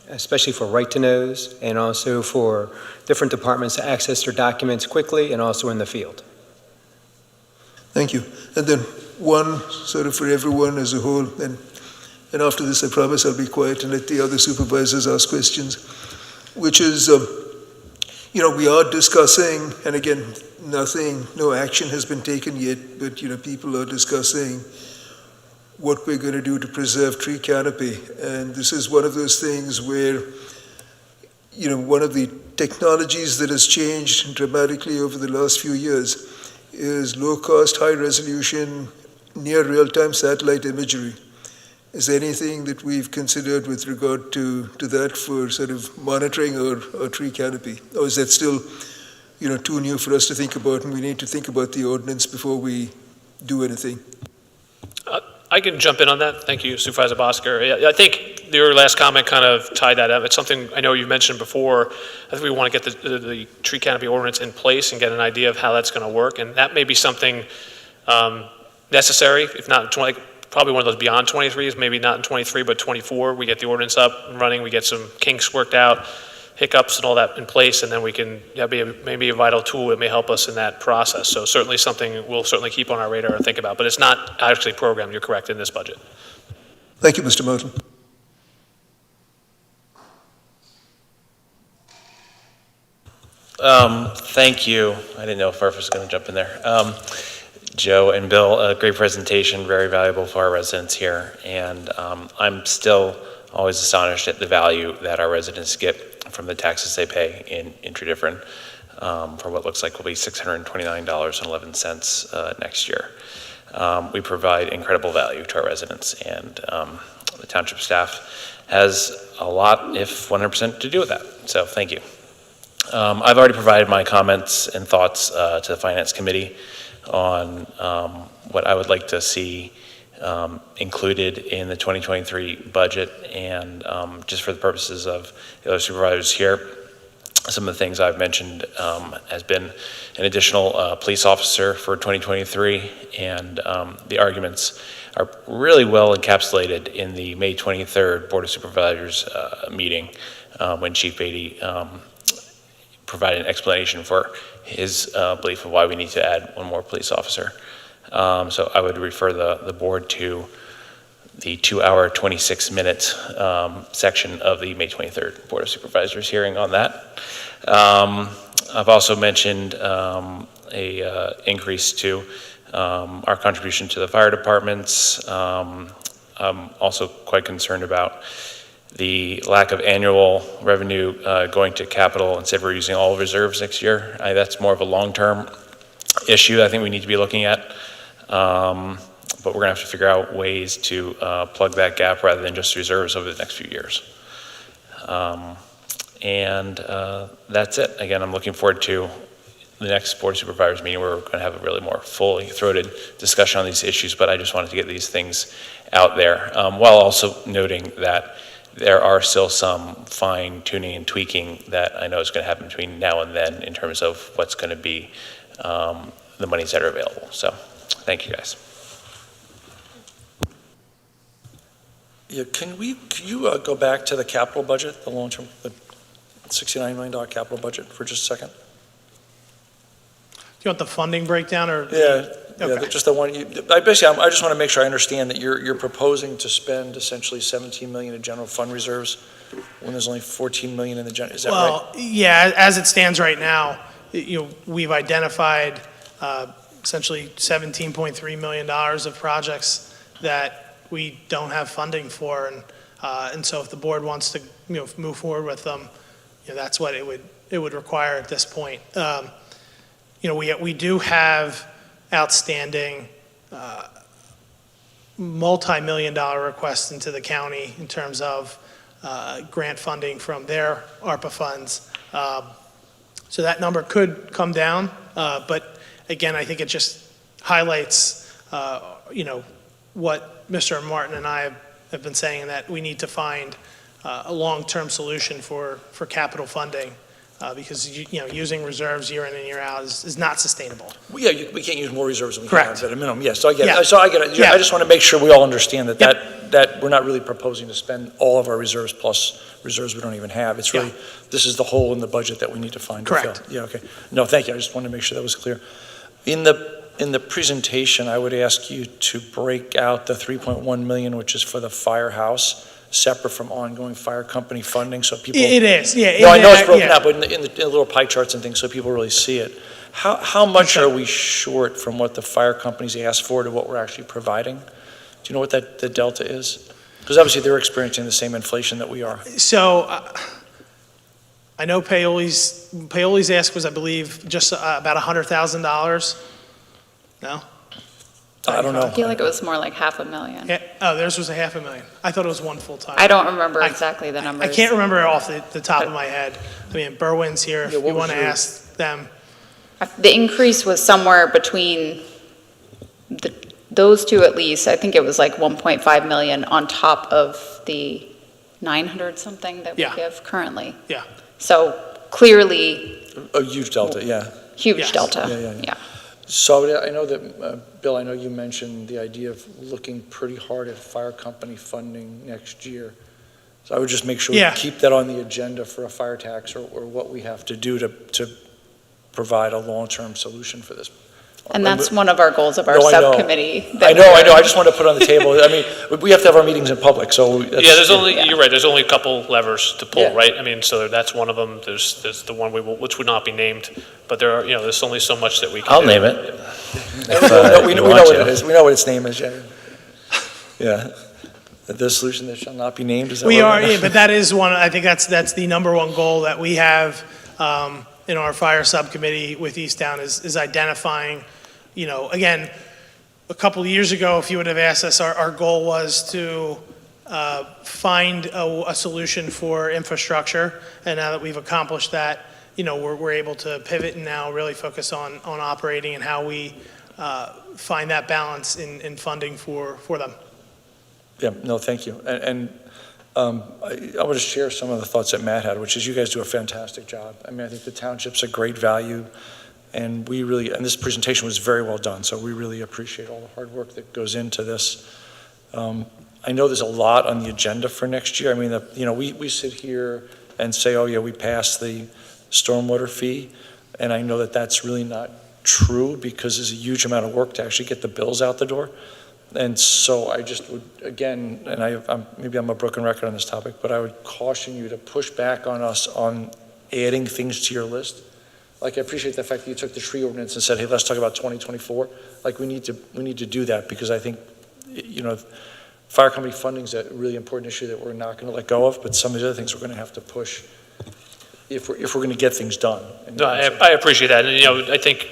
especially for right-to-knows, and also for different departments to access their documents quickly and also in the field. Thank you. And then one sort of for everyone as a whole, and after this I promise I'll be quiet and let the other supervisors ask questions, which is, we are discussing, and again, no action has been taken yet, but people are discussing what we're going to do to preserve tree canopy. And this is one of those things where, one of the technologies that has changed dramatically over the last few years is low-cost, high-resolution, near real-time satellite imagery. Is there anything that we've considered with regard to that for sort of monitoring our tree canopy? Or is that still, too new for us to think about, and we need to think about the ordinance before we do anything? I can jump in on that. Thank you, Supervisor Bosker. I think your last comment kind of tied that up. It's something I know you've mentioned before. I think we want to get the tree canopy ordinance in place and get an idea of how that's going to work. And that may be something necessary, if not probably one of those beyond 23, is maybe not in 23, but 24. We get the ordinance up and running, we get some kinks worked out, hiccups and all that in place, and then we can maybe a vital tool that may help us in that process. So certainly something we'll certainly keep on our radar and think about, but it's not actually programmed, you're correct, in this budget. Thank you, Mr. Martin. Thank you. I didn't know if Murph was going to jump in there. Joe and Bill, a great presentation, very valuable for our residents here, and I'm still always astonished at the value that our residents get from the taxes they pay in Tredyffrin for what looks like will be $629.11 next year. We provide incredible value to our residents, and the township staff has a lot, if 100%, to do with that. So thank you. I've already provided my comments and thoughts to the Finance Committee on what I would like to see included in the 2023 budget, and just for the purposes of the other supervisors here, some of the things I've mentioned has been an additional police officer for 2023, and the arguments are really well encapsulated in the May 23rd Board of Supervisors meeting when Chief Beatty provided an explanation for his belief of why we need to add one more police officer. So I would refer the board to the 2-hour, 26-minute section of the May 23rd Board of Supervisors hearing on that. I've also mentioned a increase to our contribution to the fire departments. I'm also quite concerned about the lack of annual revenue going to capital instead we're using all reserves next year. That's more of a long-term issue I think we need to be looking at. But we're going to have to figure out ways to plug that gap rather than just reserves over the next few years. And that's it. Again, I'm looking forward to the next Board of Supervisors meeting where we're going to have a really more fully throated discussion on these issues, but I just wanted to get these things out there, while also noting that there are still some fine tuning and tweaking that I know is going to happen between now and then in terms of what's going to be the monies that are available. So thank you guys. Yeah, can you go back to the capital budget, the long-term, the $69 million capital budget for just a second? Do you want the funding breakdown or? Yeah, Okay. yeah, just the one, I just want to make sure I understand that you're proposing to spend essentially $17 million in general fund reserves when there's only $14 million in the general, is that right? Well, yeah, as it stands right now, we've identified essentially $17.3 million of projects that we don't have funding for, and so if the board wants to move forward with them, that's what it would require at this point. We do have outstanding multi-million-dollar requests into the county in terms of grant funding from their ARPA funds. So that number could come down, but again, I think it just highlights, what Mr. Martin and I have been saying, that we need to find a long-term solution for capital funding, because using reserves year in and year out is not sustainable. Well, yeah, we can't use more reserves than we Correct. have at a minimum. Yes, so I get Yeah. it. So I get it. Yeah. I just want to make sure we all understand that Yep. that we're not really proposing to spend all of our reserves plus reserves we don't even have. It's really, this is the hole in the budget that we need to find. Correct. To fill. Yeah, okay. No, thank you. I just wanted to make sure that was clear. In the presentation, I would ask you to break out the $3.1 million, which is for the firehouse, separate from ongoing fire company funding, so people. It is, yeah. No, I know it's broken out, but in the little pie charts and things, so people really see it. How much are we short from what the fire companies asked for to what we're actually providing? Do you know what the delta is? Because obviously they're experiencing the same inflation that we are. So I know Paoli's ask was, I believe, just about $100,000. No? I don't know. I feel like it was more like $500,000. Yeah. Oh, theirs was $500,000. I thought it was one full-time. I don't remember exactly the numbers. I can't remember it off the top of my head. I mean, Berwyn's here, if Yeah, what you was want to your- ask them. The increase was somewhere between those two at least. I think it was like 1.5 million on top of the 900 something that we Yeah. give currently. Yeah. So clearly, A huge delta, yeah. huge Yes. delta. Yeah. So I know that, Bill, I know you mentioned the idea of looking pretty hard at fire company funding next year. So I would just make sure we Yeah. keep that on the agenda for a fire tax or what we have to do to provide a long-term solution for this. And that's one of our goals of our No, I know. subcommittee. I know. I just want to put on the table. I mean, we have to have our meetings in public, so. You're right, there's only a couple levers to pull, Yeah. right? I mean, so that's one of them. There's the one which would not be named, but there are, there's only so much that we can do. I'll name it. We know what it is. We know what its name is, yeah. Yeah. The solution that shall not be named, is that We what are, it is? yeah, but that is one, I think that's the number one goal that we have in our fire subcommittee with Easttown is identifying, again, a couple of years ago, if you would have asked us, our goal was to find a solution for infrastructure. And now that we've accomplished that, we're able to pivot and now really focus on operating and how we find that balance in funding for them. Yeah, no, thank you. And I want to share some of the thoughts that Matt had, which is you guys do a fantastic job. I mean, I think the township's a great value, and this presentation was very well done, so we really appreciate all the hard work that goes into this. I know there's a lot on the agenda for next year. I mean, we sit here and say, oh yeah, we passed the stormwater fee, and I know that that's really not true because there's a huge amount of work to actually get the bills out the door. And so I just would, again, and maybe I'm a broken record on this topic, but I would caution you to push back on us on adding things to your list. Like, I appreciate the fact that you took the tree ordinance and said, hey, let's talk about 2024. Like, we need to do that, because I think, you know, fire company funding is a really important issue that we're not going to let go of, but some of the other things we're going to have to push if we're going to get things done. No, I appreciate that. And, you know, I think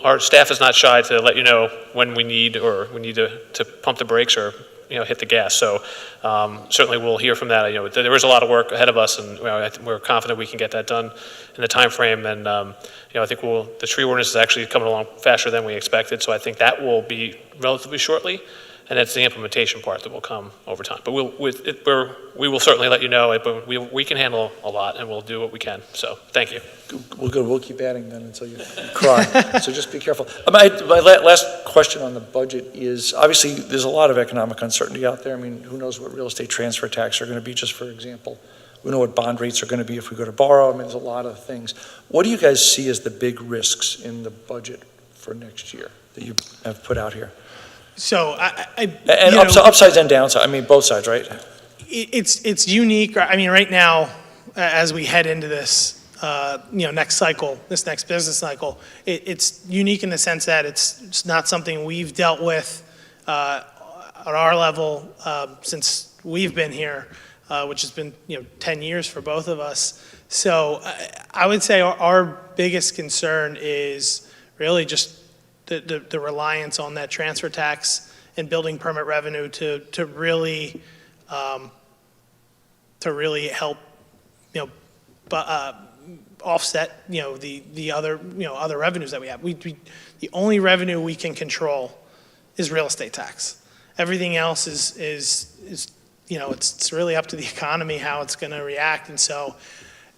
our staff is not shy to let you know when we need to pump the brakes or, you know, hit the gas. So certainly we'll hear from that. You know, there is a lot of work ahead of us, and, you know, we're confident we can get that done in the time frame. And, you know, I think the tree ordinance is actually coming along faster than we expected. So I think that will be relatively shortly. And it's the implementation part that will come over time. But we will certainly let you know, but we can handle a lot, and we'll do what we can. So thank you. Well, good. We'll keep adding then until you cry. So just be careful. My last question on the budget is, obviously, there's a lot of economic uncertainty out there. I mean, who knows what real estate transfer tax are going to be, just for example. We know what bond rates are going to be if we go to borrow. I mean, there's a lot of things. What do you guys see as the big risks in the budget for next year that you have put out here? So upsides and downsides. I mean, both sides, right? It's unique. I mean, right now, as we head into this, next cycle, this next business cycle, it's unique in the sense that it's not something we've dealt with at our level since we've been here, which has been 10 years for both of us. So I would say our biggest concern is really just the reliance on that transfer tax and building permit revenue to really help offset the other revenues that we have. The only revenue we can control is real estate tax. Everything else is it's really up to the economy how it's going to react. And so,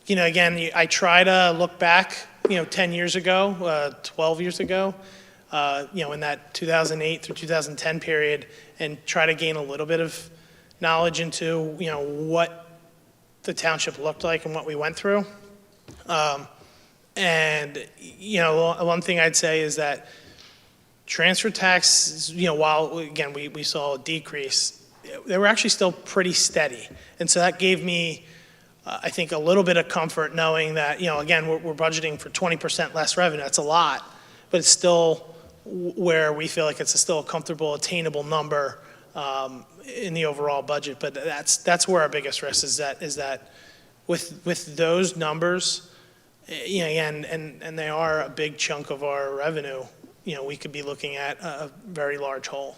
again, I try to look back 10 years ago, 12 years ago, in that 2008 through 2010 period, and try to gain a little bit of knowledge into, what the township looked like and what we went through. And one thing I'd say is that transfer tax, while, again, we saw a decrease, they were actually still pretty steady. And so that gave me, I think, a little bit of comfort knowing that, again, we're budgeting for 20% less revenue. That's a lot, but it's still where we feel like it's still a comfortable, attainable number in the overall budget. But that's where our biggest risk is that with those numbers, and they are a big chunk of our revenue, we could be looking at a very large hole.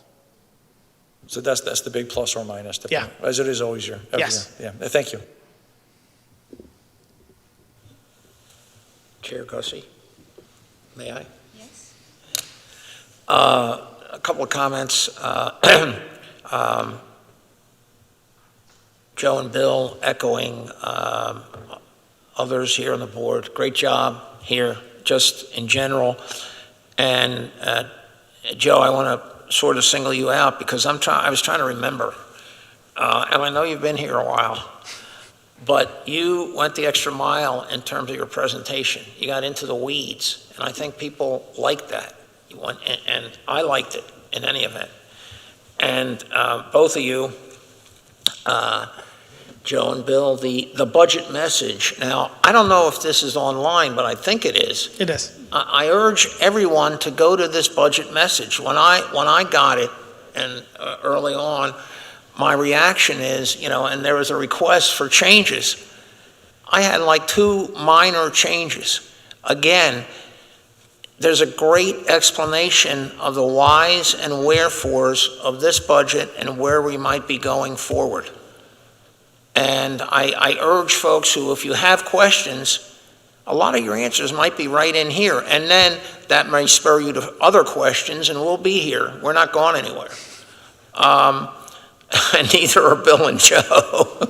So that's the big plus or minus. Yeah. As it is always every Yes. year. Yeah. Thank you. Chair Gussie, may I? Yes. A couple of comments. Joe and Bill echoing others here on the board. Great job here, just in general. And Joe, I want to sort of single you out because I was trying to remember, and I know you've been here a while, but you went the extra mile in terms of your presentation. You got into the weeds, and I think people liked that. And I liked it in any event. And both of you, Joe and Bill, the budget message. Now, I don't know if this is online, but I think it is. It is. I urge everyone to go to this budget message. When I got it, and early on, my reaction is, and there was a request for changes. I had like 2 minor changes. Again, there's a great explanation of the whys and wherefores of this budget and where we might be going forward. And I urge folks who, if you have questions, a lot of your answers might be right in here. And then that may spur you to other questions, and we'll be here. We're not going anywhere. And neither are Bill and Joe.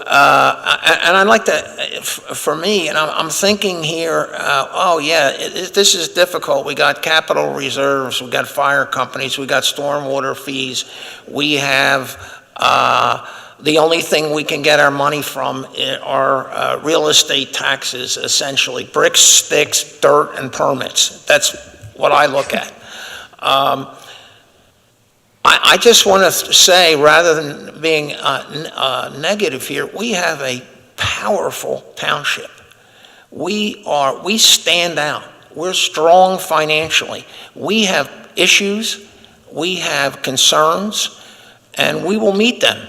And I'd like to, for me, and I'm thinking here, this is difficult. We got capital reserves, we got fire companies, we got stormwater fees, we have The only thing we can get our money from are real estate taxes, essentially. Bricks, sticks, dirt, and permits. That's what I look at. I just want to say, rather than being negative here, we have a powerful township. We stand out. We're strong financially. We have issues, we have concerns, and we will meet them.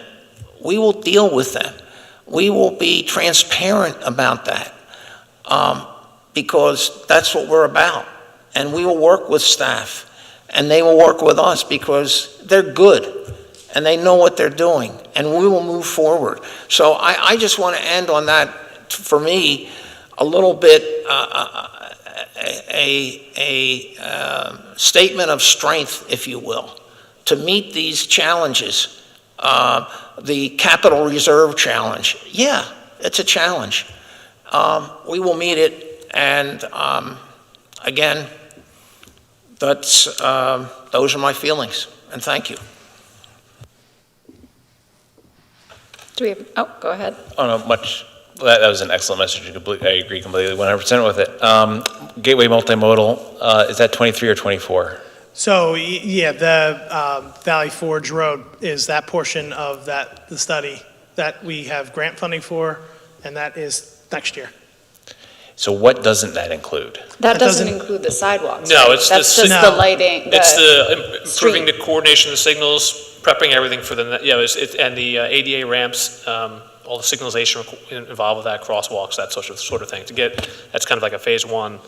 We will deal with them. We will be transparent about that, because that's what we're about. And we will work with staff, and they will work with us because they're good, and they know what they're doing, and we will move forward. So I just want to end on that, for me, a little bit, a statement of strength, if you will, to meet these challenges. The capital reserve challenge, yeah, it's a challenge. We will meet it, and again, those are my feelings, and thank you. Do we have, oh, go ahead. Oh, no, that was an excellent message. I agree completely, 100% with it. Gateway multimodal, is that 23 or 24? So, yeah, the Valley Forge Road is that portion of the study that we have grant funding for, and that is next year. So what doesn't that include? That doesn't include the sidewalks. No, right? it's That's the, just the lighting. It's the improving street. the coordination of the signals, prepping everything for the, and the ADA ramps, all the signalization involved with that, crosswalks, that sort of thing. That's kind of like a phase one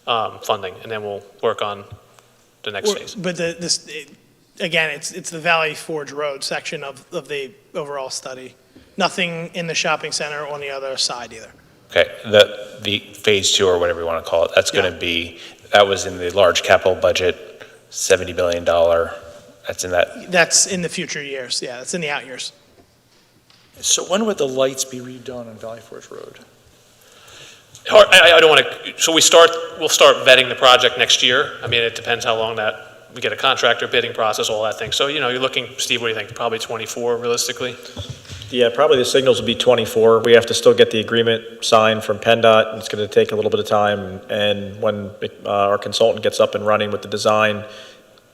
funding, and then we'll work on the next phase. But again, it's the Valley Forge Road section of the overall study. Nothing in the shopping center on the other side either. Okay, the phase two, or whatever you want to call it, that's going to be, that was in the large capital budget, $70 billion. That's in that? That's in the future years, yeah, that's in the out years. So when would the lights be redone on Valley Forge Road? I don't want to, so we'll start vetting the project next year. I mean, it depends how long we get a contractor, bidding process, all that thing. So, you're looking, Steve, what do you think? Probably 24 realistically? Yeah, probably the signals will be 24. We have to still get the agreement signed from PennDOT, and it's going to take a little bit of time. And when our consultant gets up and running with the design,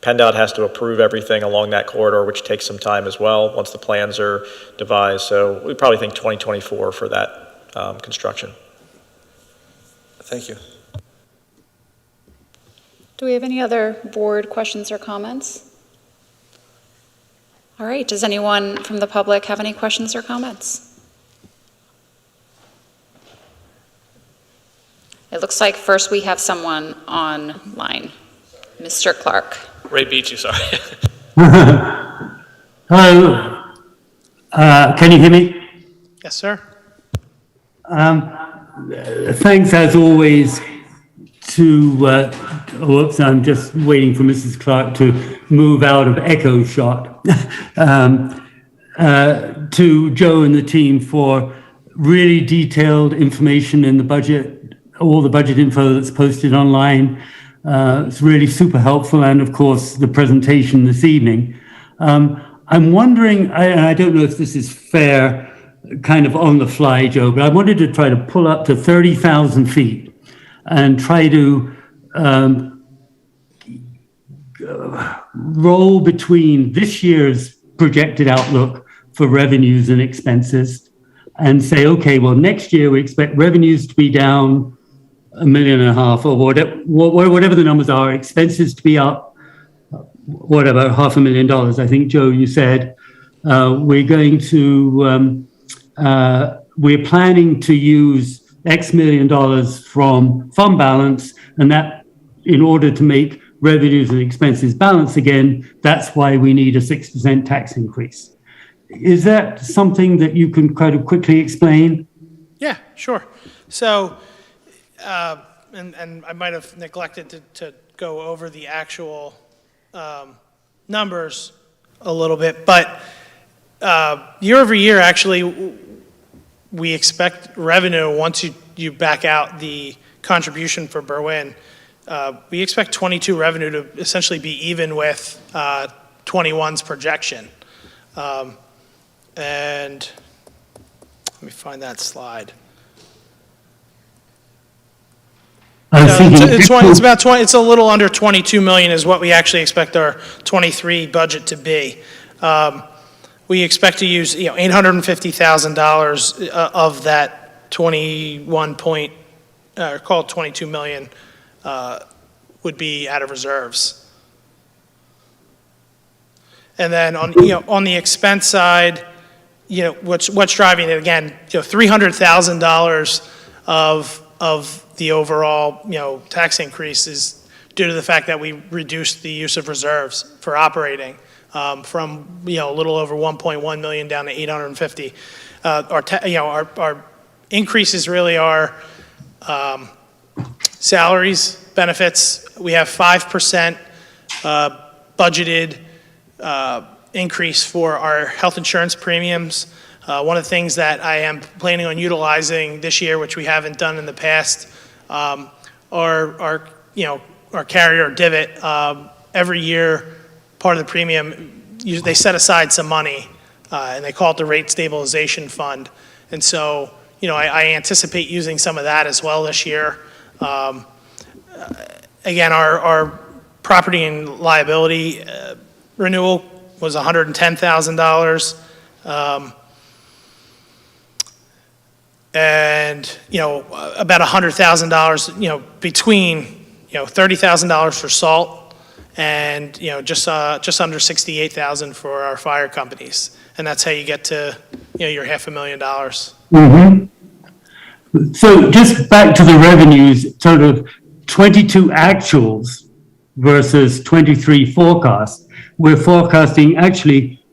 PennDOT has to approve everything along that corridor, which takes some time as well once the plans are devised. So we probably think 2024 for that construction. Thank you. Do we have any other board questions or comments? All right, does anyone from the public have any questions or comments? It looks like first we have someone online. Mr. Clark. Ray beat you, sorry. Hello. Can you hear me? Yes, sir. Thanks, as always, to, whoops, I'm just waiting for Mrs. Clark to move out of echo shot, to Joe and the team for really detailed information in the budget, all the budget info that's posted online. It's really super helpful, and of course, the presentation this evening. I'm wondering, and I don't know if this is fair, kind of on the fly, Joe, but I wanted to try to pull up to 30,000 feet and try to roll between this year's projected outlook for revenues and expenses and say, okay, well, next year we expect revenues to be down $1.5 million or whatever the numbers are, expenses to be up, whatever, $500,000. I think, Joe, you said we're going to, we're planning to use X million dollars from fund balance, and that in order to make revenues and expenses balance again, that's why we need a 6% tax increase. Is that something that you can kind of quickly explain? Yeah, sure. So, and I might have neglected to go over the actual numbers a little bit, but year over year, actually, we expect revenue, once you back out the contribution for Berwyn, we expect 22 revenue to essentially be even with 21's projection. And let me find that slide. I was thinking, It's a little under 22 million is what we actually expect our 23 budget to be. We expect to use, $850,000 of that 22 million would be out of reserves. And then on the expense side, what's driving it again, $300,000 of the overall, tax increase is due to the fact that we reduced the use of reserves for operating from, a little over 1.1 million down to 850. Our increases really are salaries, benefits. We have 5% budgeted increase for our health insurance premiums. One of the things that I am planning on utilizing this year, which we haven't done in the past, our carrier divot. Every year, part of the premium, they set aside some money, and they call it the rate stabilization fund. And so, I anticipate using some of that as well this year. Again, our property and liability renewal was $110,000. And, about $100,000, between, $30,000 for salt and, just under $68,000 for our fire companies. And that's how you get to, your $500,000. mm-hmm. So just back to the revenues, sort of 22 actuals versus 23 forecasts. We're forecasting, actually,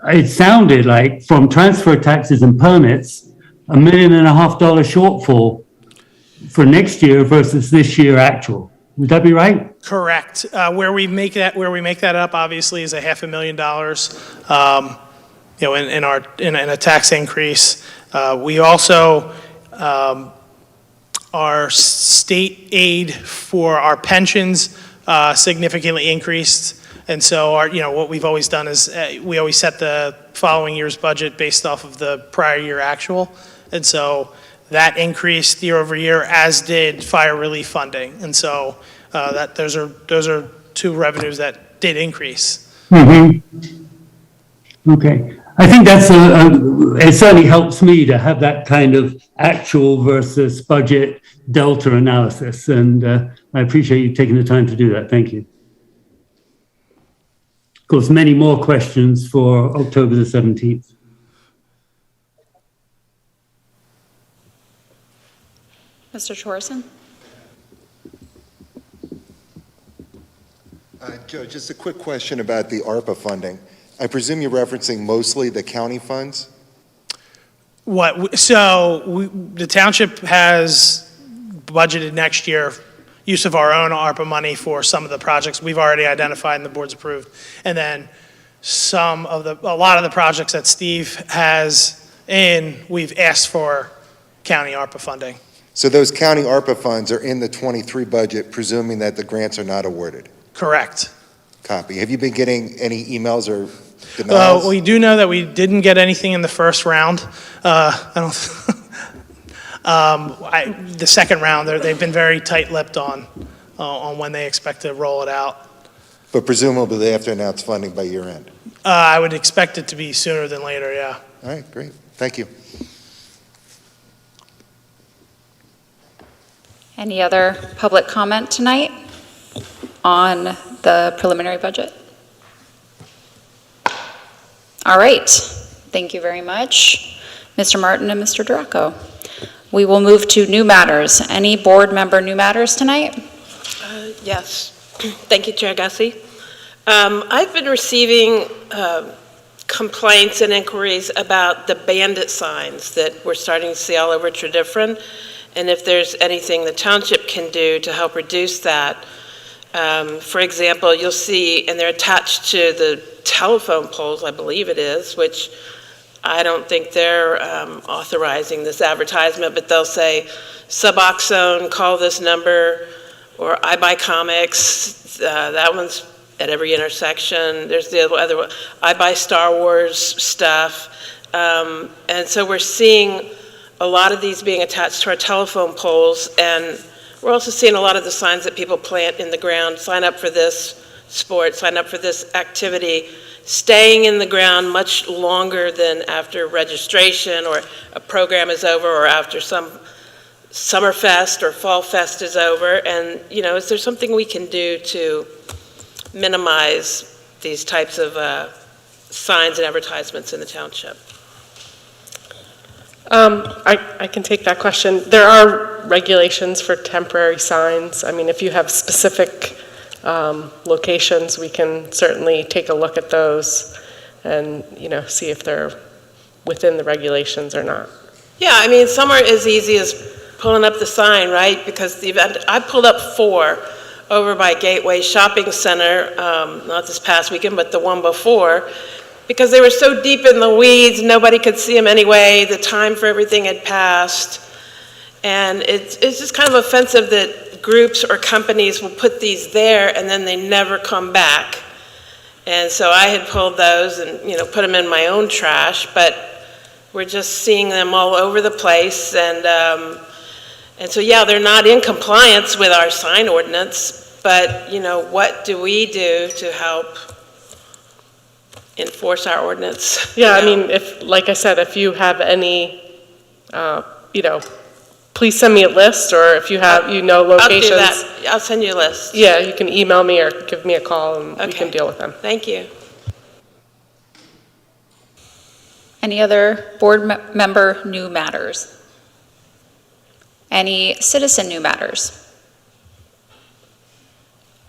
it sounded like from transfer taxes and permits, $1.5 million shortfall for next year versus this year actual. Would that be right? Correct. Where we make that up, obviously, is $500,000. In a tax increase. We also our state aid for our pensions significantly increased. And so what we've always done is we always set the following year's budget based off of the prior year actual. And so that increased year over year, as did fire relief funding. And so those are two revenues that did increase. Mm-hmm. Okay. I think it certainly helps me to have that kind of actual versus budget delta analysis. And I appreciate you taking the time to do that. Thank you. Of course, many more questions for October the 17th. Mr. Chorison? Joe, just a quick question about the ARPA funding. I presume you're referencing mostly the county funds? The township has budgeted next year use of our own ARPA money for some of the projects we've already identified and the board's approved. And then a lot of the projects that Steve has we've asked for county ARPA funding. So those county ARPA funds are in the 23 budget, presuming that the grants are not awarded? Correct. Copy. Have you been getting any emails or denials? We do know that we didn't get anything in the first round. The second round, they've been very tight-lipped on when they expect to roll it out. But presumably they have to announce funding by year end? I would expect it to be sooner than later, yeah. All right, great. Thank you. Any other public comment tonight on the preliminary budget? All right, thank you very much, Mr. Martin and Mr. Duraco. We will move to new matters. Any board member new matters tonight? Yes, thank you, Chair Gussie. I've been receiving complaints and inquiries about the bandit signs that we're starting to see all over Tredyffrin, and if there's anything the township can do to help reduce that. For example, you'll see, and they're attached to the telephone poles, I believe it is, which I don't think they're authorizing this advertisement, but they'll say, Suboxone, call this number, or I Buy Comics, that one's at every intersection. There's the other one, I Buy Star Wars stuff. And so we're seeing a lot of these being attached to our telephone poles, and we're also seeing a lot of the signs that people plant in the ground, sign up for this sport, sign up for this activity, staying in the ground much longer than after registration or a program is over or after some summer fest or fall fest is over. And, you know, is there something we can do to minimize these types of signs and advertisements in the township? I can take that question. There are regulations for temporary signs. I mean, if you have specific locations, we can certainly take a look at those and, you know, see if they're within the regulations or not. Yeah, I mean, some are as easy as pulling up the sign, right? Because the event, I pulled up 4 over by Gateway Shopping Center, not this past weekend, but the one before, because they were so deep in the weeds, nobody could see them anyway, the time for everything had passed. And it's just kind of offensive that groups or companies will put these there and then they never come back. And so I had pulled those and, you know, put them in my own trash, but we're just seeing them all over the place. And so, yeah, they're not in compliance with our sign ordinance, but, you know, what do we do to help enforce our ordinance? Yeah, I mean, if, like I said, if you have any, you know, please send me a list, or if you have, you know, locations. I'll do that. I'll send you a list. Yeah, you can email me or give me a call and we can Okay. deal with them. Thank you. Any other board member new matters? Any citizen new matters?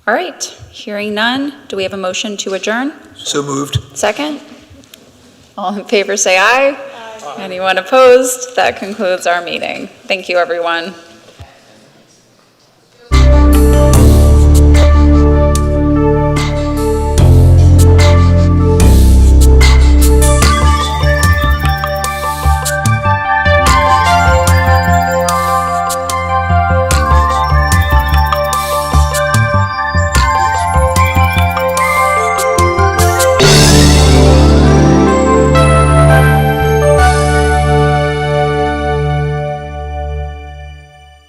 All right, hearing none, do we have a motion to adjourn? So moved. Second? All in favor say aye. Anyone opposed? That concludes our meeting. Thank you, everyone.